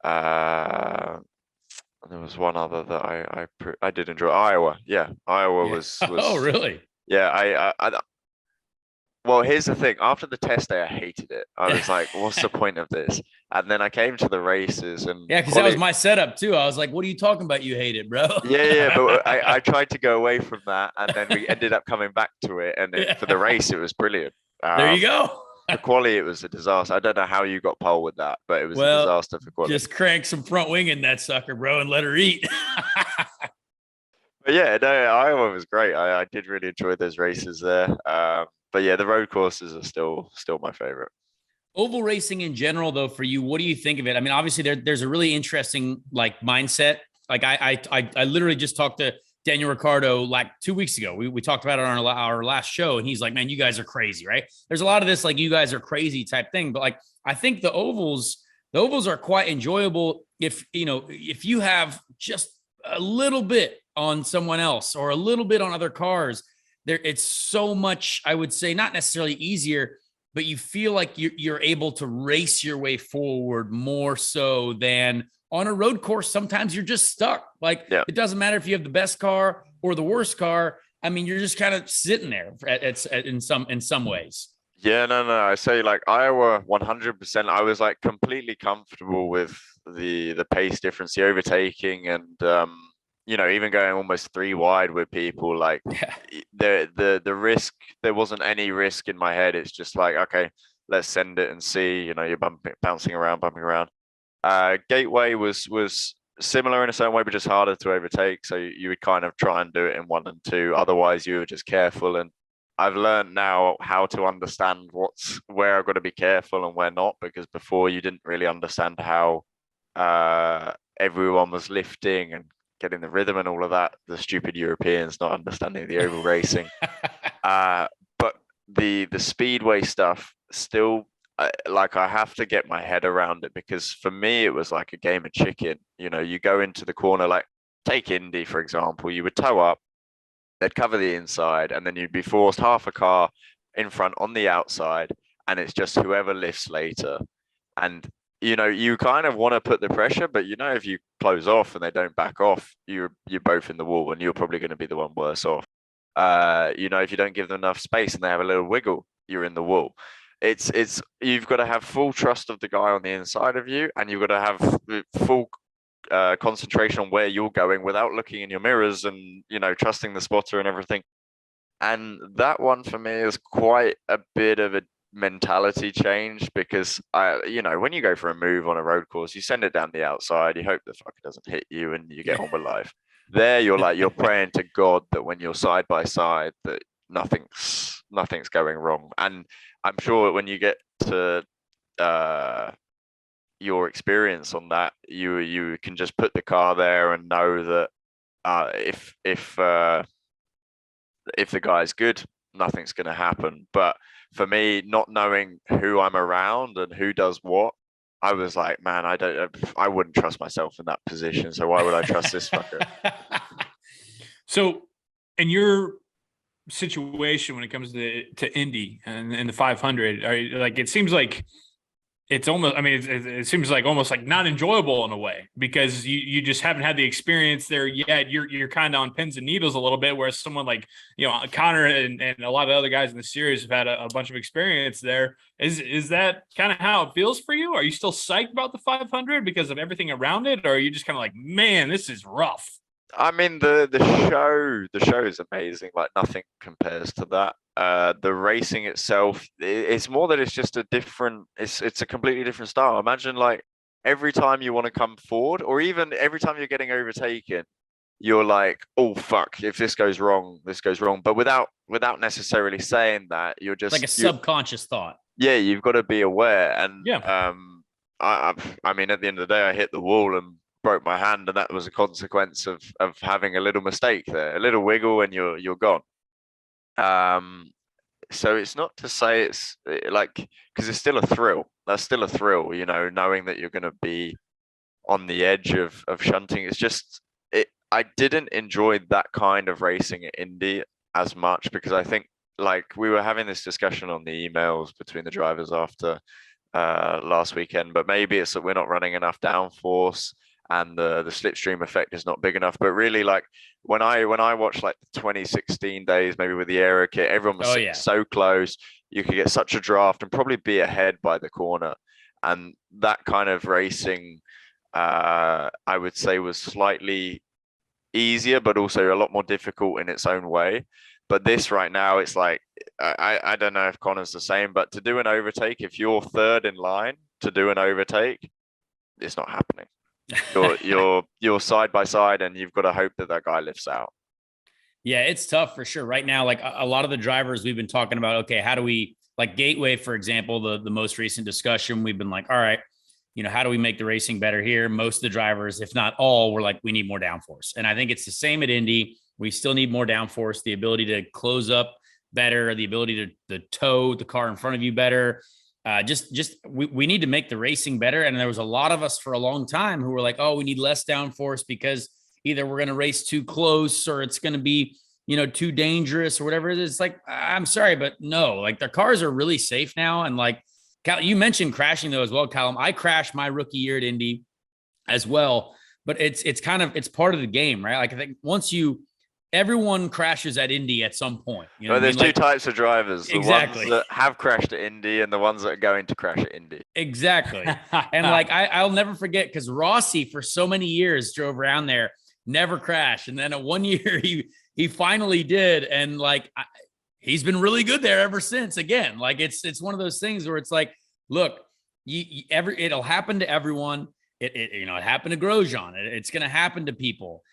There was one other that I did enjoy. Iowa. Yeah. Iowa was Oh, really? Yeah. Well, here's the thing. After the test day, I hated it. I was like, what's the point of this? And then I came to the races, and because that was my setup too. I was like, what are you talking about? You hate it, bro. Yeah. But I tried to go away from that, and then we ended up coming back to it. And for the race, it was brilliant. There you go. For quali, it was a disaster. I don't know how you got pole with that, but it was a disaster for quali. Just crank some front wing in that sucker, bro, and let her eat. But yeah, no, Iowa was great. I did really enjoy those races there. But yeah, the road courses are still my favorite. Oval racing in general, though, for you, what do you think of it? I mean, obviously there's a really interesting like mindset. Like I literally just talked to Daniel Ricciardo like 2 weeks ago. We talked about it on our last show, and he's like, man, you guys are crazy, right? There's a lot of this like, you guys are crazy type thing, but like, I think the ovals are quite enjoyable if you have just a little bit on someone else or a little bit on other cars. It's so much, I would say, not necessarily easier, but you feel like you're able to race your way forward more so than on a road course. Sometimes you're just stuck. Like, It doesn't matter if you have the best car or the worst car. I mean, you're just kind of sitting there in some ways. Yeah, no. I say, like, Iowa 100%. I was like completely comfortable with the pace difference, the overtaking, and even going almost 3 wide with people. Like, the risk, there wasn't any risk in my head. It's just like, okay, let's send it and see. You're bumping around. Gateway was similar in a certain way, but just harder to overtake. So you would kind of try and do it in 1 and 2. Otherwise, you were just careful. And I've learned now how to understand where I've got to be careful and where not, because before you didn't really understand how everyone was lifting and getting the rhythm and all of that. The stupid Europeans not understanding the oval racing. But the speedway stuff still, like, I have to get my head around it, because for me it was like a game of chicken. You go into the corner, like take Indy for example, you would tow up, they'd cover the inside, and then you'd be forced half a car in front on the outside, and it's just whoever lifts later. And you kind of want to put the pressure, but if you close off and they don't back off, you're both in the wall, and you're probably going to be the one worse off. If you don't give them enough space and they have a little wiggle, you're in the wall. It's you've got to have full trust of the guy on the inside of you, and you've got to have full concentration on where you're going without looking in your mirrors and trusting the spotter and everything. And that one for me is quite a bit of a mentality changed, because when you go for a move on a road course, you send it down the outside, you hope the fucker doesn't hit you, and you get on with life. There, you're praying to God that when you're side by side, that nothing's going wrong. And I'm sure when you get to your experience on that, you can just put the car there and know that if the guy's good, nothing's going to happen. But for me, not knowing who I'm around and who does what, I was like, man, I wouldn't trust myself in that position. So why would I trust this fucker? So in your situation, when it comes to Indy and the 500, it seems like it's almost, I mean, it seems like almost like not enjoyable in a way, because you just haven't had the experience there yet. You're kind of on pins and needles a little bit, whereas someone like, Conor and a lot of other guys in the series have had a bunch of experience there. Is that kind of how it feels for you? Are you still psyched about the 500 because of everything around it? Or are you just kind of like, man, this is rough? I mean, the show is amazing. Like, nothing compares to that. The racing itself, it's more that it's just it's a completely different style. Imagine, like, every time you want to come forward, or even every time you're getting overtaken, you're like, oh fuck, if this goes wrong, this goes wrong. But without necessarily saying that, you're just like a subconscious thought. Yeah, you've got to be aware. And yeah. I mean, at the end of the day, I hit the wall and broke my hand, and that was a consequence of having a little mistake there, a little wiggle, and you're gone. So it's not to say it's like, because it's still a thrill. That's still a thrill, knowing that you're going to be on the edge of shunting. It's just I didn't enjoy that kind of racing at Indy as much, because I think, like, we were having this discussion on the emails between the drivers after last weekend, but maybe it's that we're not running enough downforce and the slipstream effect is not big enough. But really, like, when I watched like the 2016 days, maybe with the aero kit, everyone was sitting so close, you could get such a draft and probably be ahead by the corner. And that kind of racing, I would say, was slightly easier, but also a lot more difficult in its own way. But this right now, it's like, I don't know if Conor's the same, but to do an overtake, if you're third in line to do an overtake, it's not happening. You're side by side, and you've got to hope that guy lifts out. Yeah, it's tough for sure. Right now, like, a lot of the drivers we've been talking about, okay, how do we, like Gateway, for example, the most recent discussion, we've been like, all right, how do we make the racing better here? Most of the drivers, if not all, were like, we need more downforce. And I think it's the same at Indy. We still need more downforce, the ability to close up better, the ability to tow the car in front of you better. We need to make the racing better. And there was a lot of us for a long time who were like, oh, we need less downforce because either we're going to race too close, or it's going to be, too dangerous, or whatever it is. It's like, I'm sorry, but no, like, the cars are really safe now. And like, you mentioned crashing though as well, Callum. I crashed my rookie year at Indy as well, but it's part of the game, right? Like, I think everyone crashes at Indy at some point. There's two types of drivers. Exactly. The ones that have crashed at Indy and the ones that are going to crash at Indy. Exactly. And like, I'll never forget, because Rossi for so many years drove around there, never crashed. And then at one year he finally did. And like, he's been really good there ever since. Again, like, it's one of those things where it's like, look, it'll happen to everyone. It happened to Grosjean. It's going to happen to people.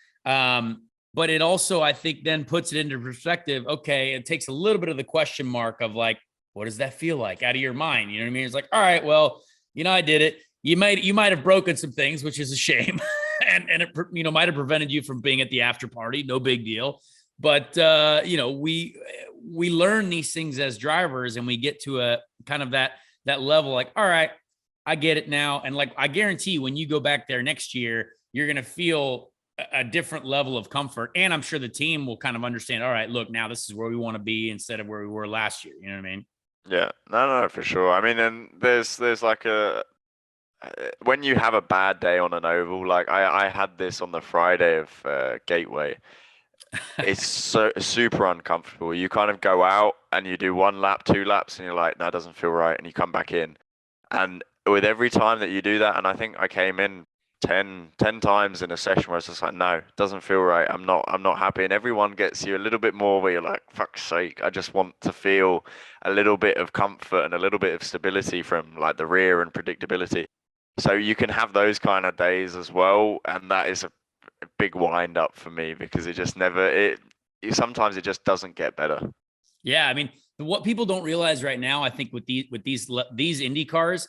But it also, I think, then puts it into perspective. Okay, it takes a little bit of the question mark of like, what does that feel like, out of your mind? You know what I mean? It's like, all right, well, I did it. You might have broken some things, which is a shame, and it might have prevented you from being at the after party. No big deal. But we learn these things as drivers, and we get to a kind of that level. Like, all right, I get it now. And like, I guarantee when you go back there next year, you're gonna feel a different level of comfort. And I'm sure the team will kind of understand, all right, look, now this is where we want to be instead of where we were last year. You know what I mean? Yeah, no, for sure. I mean, and there's like when you have a bad day on an oval, like I had this on the Friday of Gateway, it's so super uncomfortable. You kind of go out and you do 1 lap, 2 laps, and you're like, no, it doesn't feel right. And you come back in. And with every time that you do that, and I think I came in 10 times in a session where it's just like, no, it doesn't feel right. I'm not happy. And everyone gets you a little bit more where you're like, fuck's sake, I just want to feel a little bit of comfort and a little bit of stability from like the rear and predictability. So you can have those kind of days as well. And that is a big wind up for me because it just sometimes it just doesn't get better. Yeah. I mean, what people don't realize right now, I think with these Indy cars,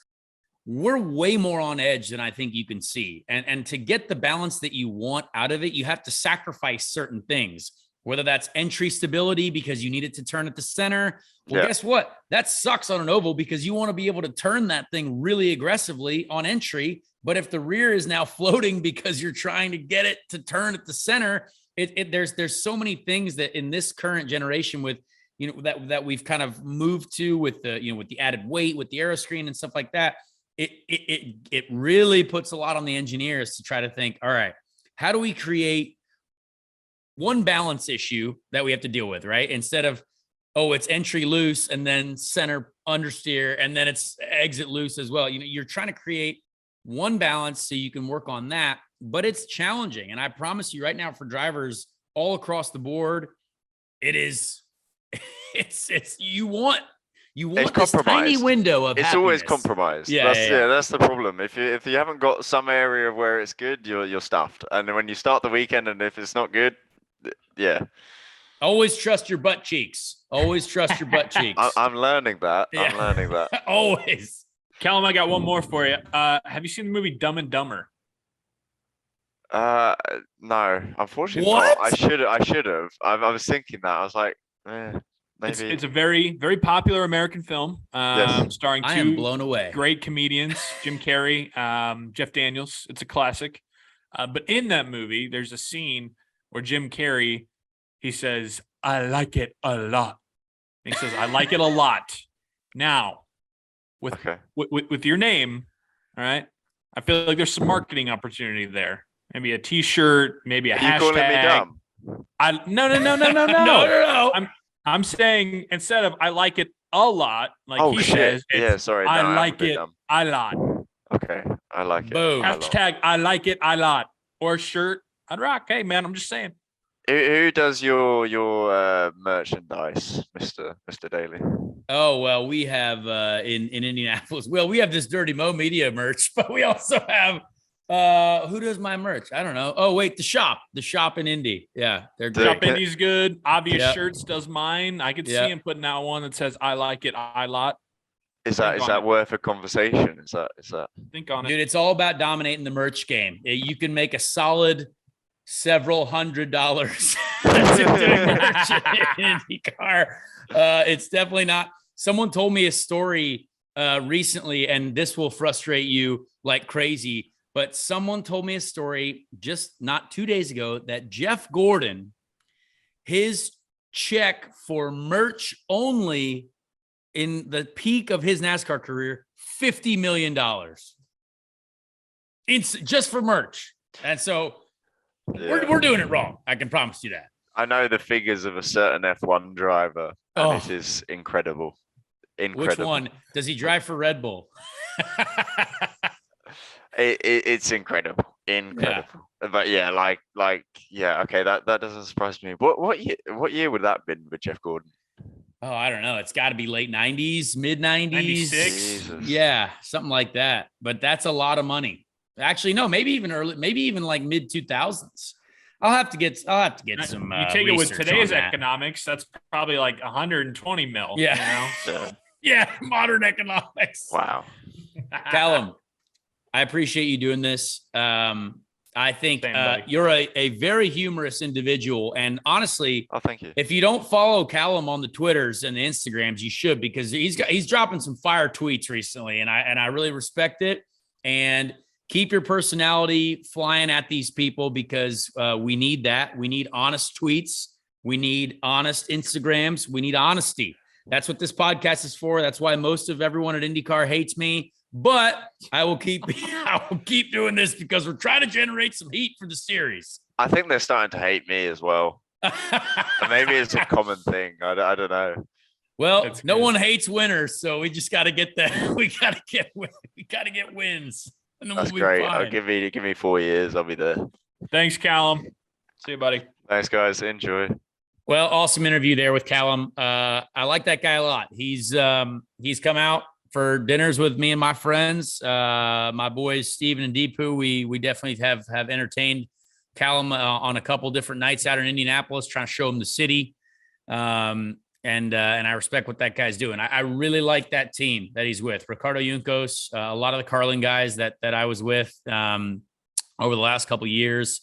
we're way more on edge than I think you can see. And to get the balance that you want out of it, you have to sacrifice certain things, whether that's entry stability because you need it to turn at the center. Well, guess what? That sucks on an oval because you want to be able to turn that thing really aggressively on entry. But if the rear is now floating because you're trying to get it to turn at the center, there's so many things that in this current generation with, that we've kind of moved to with the added weight, with the aero screen and stuff like that. It really puts a lot on the engineers to try to think, all right, how do we create one balance issue that we have to deal with, right? Instead of, it's entry loose and then center understeer and then it's exit loose as well. You're trying to create one balance so you can work on that, but it's challenging. And I promise you right now for drivers all across the board, it's you want this tiny window of it's happiness. Always compromised. That's the problem. If you haven't got some area where it's good, you're stuffed. And when you start the weekend and if it's not good, always trust your butt cheeks. Always trust your butt cheeks. I'm learning that. I'm learning that. Always. Callum, I got one more for you. Have you seen the movie Dumb and Dumber? No, unfortunately what? Not. I should have. I was thinking that. I was like, maybe. It's a very, very popular American film, starring two I am blown away. great comedians, Jim Carrey, Jeff Daniels. It's a classic. But in that movie, there's a scene where Jim Carrey, he says, "I like it a lot." And he says, "I like it a lot." Now, with your name, all right, I feel like there's some marketing opportunity there. Maybe a T-shirt, maybe a hashtag. You calling me dumb? No. I'm saying instead of "I like it a lot," like he says, sorry. No, I like it a lot. Okay, I like it. Boom. Hashtag "I like it a lot" or shirt. I'd rock. Hey man, I'm just saying. Who does your merchandise, Mr. Daly? Oh well, we have in Indianapolis. Well, we have this Dirty Mo Media merch, but we also have who does my merch? I don't know. Oh wait, the shop in Indy. Yeah, they're great. Shop Indy's good. Obvious Shirts does mine. I could see him putting out one that says "I like it a lot." Is that worth a conversation? Is that? Think on it, dude. It's all about dominating the merch game. You can make a solid several $100 doing merch in IndyCar. It's definitely not. Someone told me a story recently, and this will frustrate you like crazy. But someone told me a story just not 2 days ago that Jeff Gordon, his check for merch only in the peak of his NASCAR career, $50 million. It's just for merch. And so we're doing it wrong. I can promise you that. I know the figures of a certain F1 driver, and it is incredible. Which one? Does he drive for Red Bull? It's incredible. But okay, that doesn't surprise me. What year would that have been with Jeff Gordon? Oh, I don't know. It's got to be late 90s, mid 90s. 96. Yeah, something like that. But that's a lot of money. Actually, no, maybe even like mid 2000s. I'll have to get some. You take it with today's that. economics, that's probably like 120 mil. Yeah. Yeah, modern economics. Wow. Callum, I appreciate you doing this. I think you're a very humorous individual. And honestly, thank you. If you don't follow Callum on the Twitters and the Instagrams, you should, because he's dropping some fire tweets recently. And I really respect it. And keep your personality flying at these people, because we need that. We need honest tweets. We need honest Instagrams. We need honesty. That's what this podcast is for. That's why most of everyone at IndyCar hates me. But I will keep doing this because we're trying to generate some heat for the series. I think they're starting to hate me as well. And maybe it's a common thing. I don't know. Well, no one hates winners, so we just got to get that. We got to get wins. And then That's we'll be great. fine. Give me 4 years. I'll be there. Thanks, Callum. See you, buddy. Thanks, guys. Enjoy. Well, awesome interview there with Callum. I like that guy a lot. He's come out for dinners with me and my friends. My boys Steven and Deepu. We definitely have entertained Callum on a couple different nights out in Indianapolis, trying to show him the city. And I respect what that guy's doing. I really like that team that he's with. Ricardo Juncos, a lot of the Carlin guys that I was with over the last couple of years.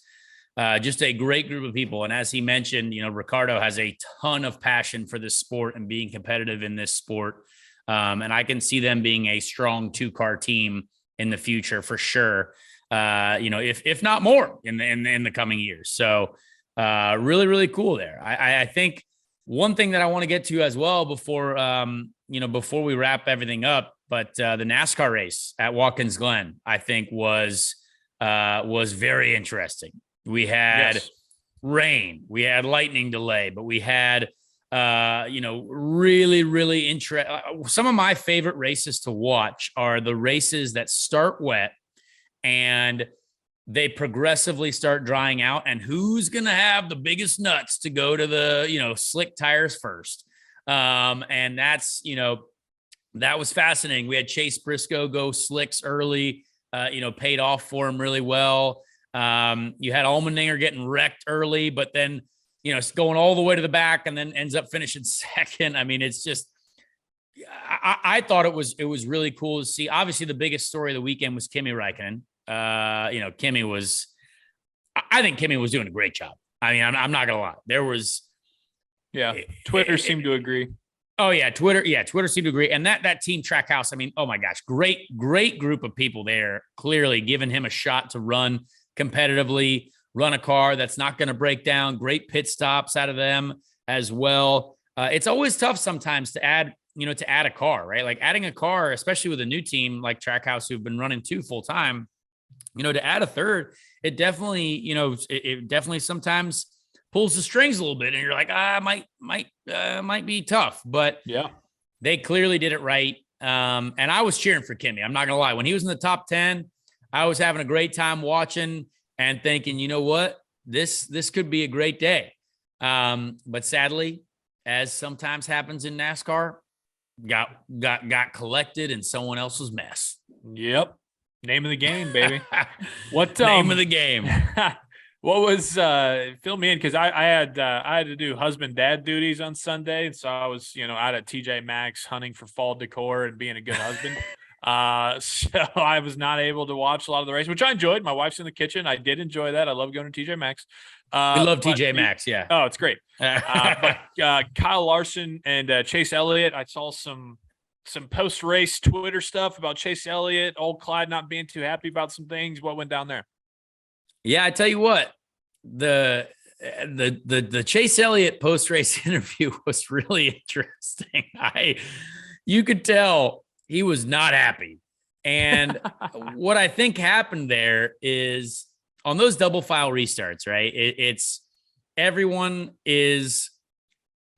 Just a great group of people. And as he mentioned, Ricardo has a ton of passion for this sport and being competitive in this sport. And I can see them being a strong 2-car team in the future for sure. If not more in the coming years. So really, really cool there. I think one thing that I want to get to as well before we wrap everything up, but the NASCAR race at Watkins Glen, I think was very interesting. We had rain, we had lightning delay, but we had, really, really interesting. Some of my favorite races to watch are the races that start wet and they progressively start drying out, and who's going to have the biggest nuts to go to the, slick tires first. And that's, that was fascinating. We had Chase Briscoe go slicks early, paid off for him really well. You had Allmendinger getting wrecked early, but then, it's going all the way to the back and then ends up finishing second. I mean, it's just, I thought it was really cool to see. Obviously, the biggest story of the weekend was Kimi Raikkonen. I think Kimi was doing a great job. I mean, I'm not gonna lie. There was, Twitter seemed to agree. Oh yeah, Twitter seemed to agree. And that team Trackhouse, I mean, oh my gosh, great group of people there. Clearly giving him a shot to run competitively, run a car that's not going to break down. Great pit stops out of them as well. It's always tough sometimes to add a car, right? Like adding a car, especially with a new team like Trackhouse who've been running 2 full time. To add a third, it definitely, it definitely sometimes pulls the strings a little bit, and you're like, might be tough, but yeah, they clearly did it right. And I was cheering for Kimi. I'm not gonna lie. When he was in the top 10, I was having a great time watching and thinking, you know what, this could be a great day. But sadly, as sometimes happens in NASCAR, got collected in someone else's mess. Yep. Name of the game, baby. What name of the game? What was fill me in, because I had to do husband dad duties on Sunday, and so I was out at TJ Maxx hunting for fall decor and being a good husband. So I was not able to watch a lot of the race, which I enjoyed. My wife's in the kitchen. I did enjoy that. I love going to TJ Maxx. We love TJ Maxx, yeah. Oh, it's great. But Kyle Larson and Chase Elliott, I saw some post-race Twitter stuff about Chase Elliott, old Clyde not being too happy about some things. What went down there? Yeah, I tell you what, the Chase Elliott post-race interview was really interesting. You could tell he was not happy. And what I think happened there is on those double file restarts, right? It's everyone is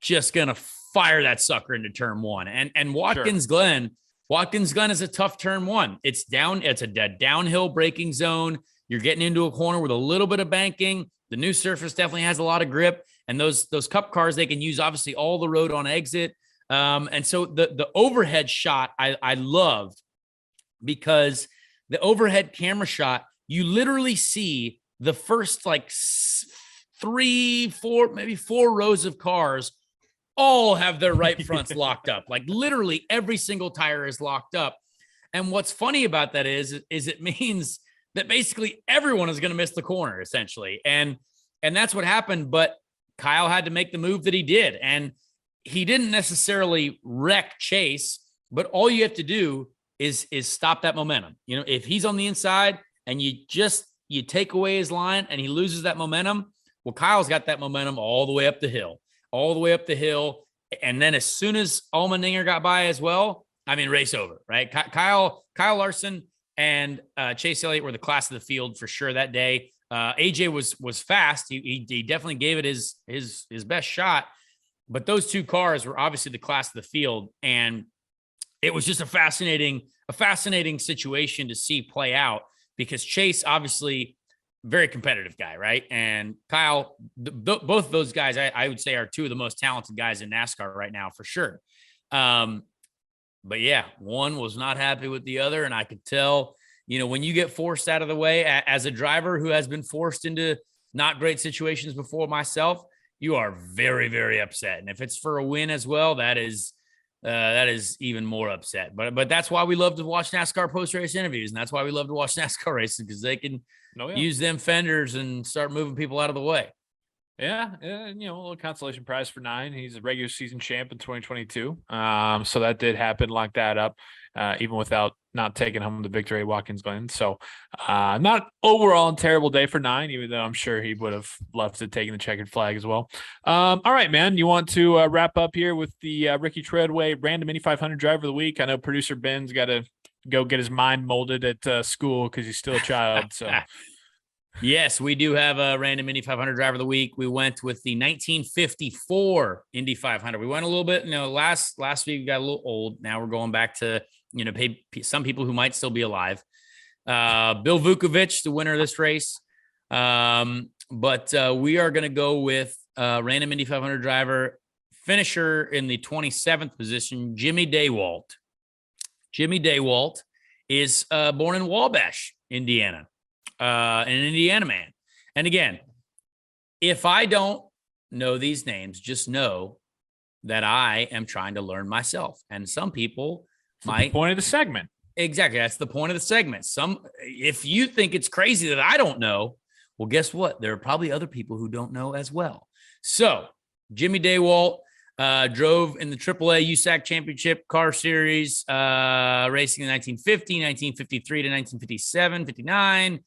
just going to fire that sucker into turn 1. And Watkins Glen is a tough turn 1. It's a downhill braking zone. You're getting into a corner with a little bit of banking. The new surface definitely has a lot of grip. And those cup cars, they can use obviously all the road on exit. And so the overhead shot I loved, because the overhead camera shot, you literally see the first like 3, 4, maybe 4 rows of cars all have their right fronts locked up. Like literally every single tire is locked up. And what's funny about that is it means that basically everyone is going to miss the corner essentially. And that's what happened. But Kyle had to make the move that he did. And he didn't necessarily wreck Chase, but all you have to do is stop that momentum. If he's on the inside and you take away his line and he loses that momentum, well, Kyle's got that momentum all the way up the hill. And then as soon as Allmendinger got by as well, I mean, race over, right? Kyle Larson and Chase Elliott were the class of the field for sure that day. AJ was fast. He definitely gave it his best shot, but those 2 cars were obviously the class of the field. And it was just a fascinating situation to see play out. because Chase, obviously, very competitive guy, right? And Kyle, both of those guys, I would say, are two of the most talented guys in NASCAR right now, for sure. But yeah, one was not happy with the other. And I could tell, when you get forced out of the way as a driver who has been forced into not great situations before myself, you are very, very upset. And if it's for a win as well, that is even more upset. But that's why we love to watch NASCAR post-race interviews. And that's why we love to watch NASCAR races, because they can use them fenders and start moving people out of the way. Yeah, a little consolation prize for 9. He's a regular season champ in 2022. So that did happen, lock that up, even without not taking home the victory at Watkins Glen. So not overall a terrible day for 9, even though I'm sure he would have loved to take the checkered flag as well. All right, man, you want to wrap up here with the Ricky Treadway random Indy 500 driver of the week? I know producer Ben's got to go get his mind molded at school because he's still a child. So. Yes, we do have a random Indy 500 driver of the week. We went with the 1954 Indy 500. We went a little bit, last week we got a little old. Now we're going back to, some people who might still be alive. Bill Vukovich, the winner of this race. But we are going to go with random Indy 500 driver, finisher in the 27th position, Jimmy Dewalt. Jimmy Dewalt is born in Wabash, Indiana. An Indiana man. And again, if I don't know these names, just know that I am trying to learn myself. And some people might. The point of the segment. Exactly. That's the point of the segment. If you think it's crazy that I don't know, well, guess what? There are probably other people who don't know as well. So Jimmy Dewalt drove in the AAA USAC Championship Car Series, racing in 1950, 1953 to 1957, 59.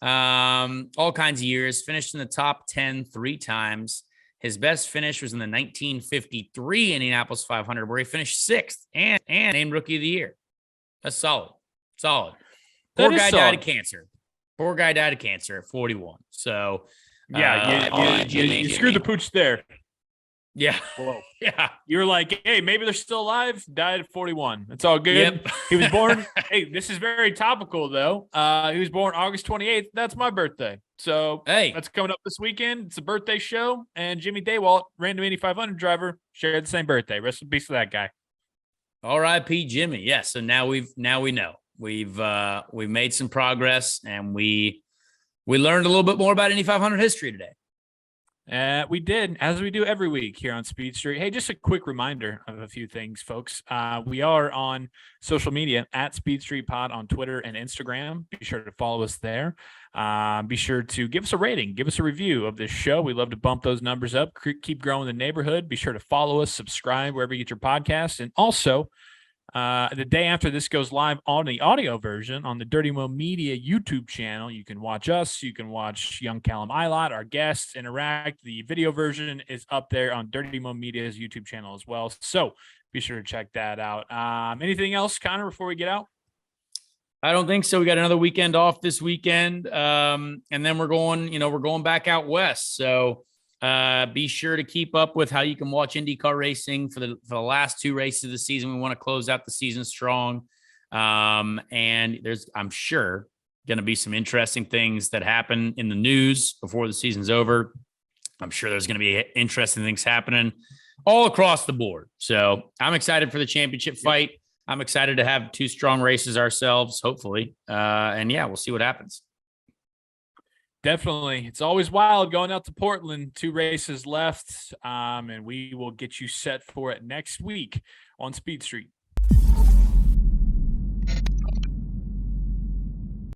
All kinds of years, finished in the top 10 3 times. His best finish was in the 1953 Indianapolis 500, where he finished 6th and named Rookie of the Year. That's solid. Poor guy died of cancer. At 41. So yeah, you screwed the pooch there. Yeah. Whoa. Yeah. You're like, hey, maybe they're still alive. Died at 41. It's all good. Yep. He was born. Hey, this is very topical, though. He was born August 28th. That's my birthday. So hey, that's coming up this weekend. It's a birthday show. And Jimmy Dewalt, random Indy 500 driver, shared the same birthday. Rest in peace to that guy. R.I.P. Jimmy. Yes. So now we know. We've made some progress, and we learned a little bit more about Indy 500 history today. We did, as we do every week here on Speed Street. Hey, just a quick reminder of a few things, folks. We are on social media at Speed Street Pod on Twitter and Instagram. Be sure to follow us there. Be sure to give us a rating, give us a review of this show. We love to bump those numbers up, keep growing the neighborhood. Be sure to follow us, subscribe wherever you get your podcasts. And also, the day after this goes live on the audio version on the Dirty Mo Media YouTube channel, you can watch us. You can watch young Callum Ilott, our guests, interact. The video version is up there on Dirty Mo Media's YouTube channel as well. So be sure to check that out. Anything else, Conor, before we get out? I don't think so. We got another weekend off this weekend. And then we're going back out west. So be sure to keep up with how you can watch IndyCar racing for the last 2 races of the season. We want to close out the season strong. And there's, I'm sure, going to be some interesting things that happen in the news before the season's over. I'm sure there's going to be interesting things happening all across the board. So I'm excited for the championship fight. I'm excited to have 2 strong races ourselves, hopefully. And yeah, we'll see what happens. Definitely. It's always wild going out to Portland. 2 races left, and we will get you set for it next week on Speed Street.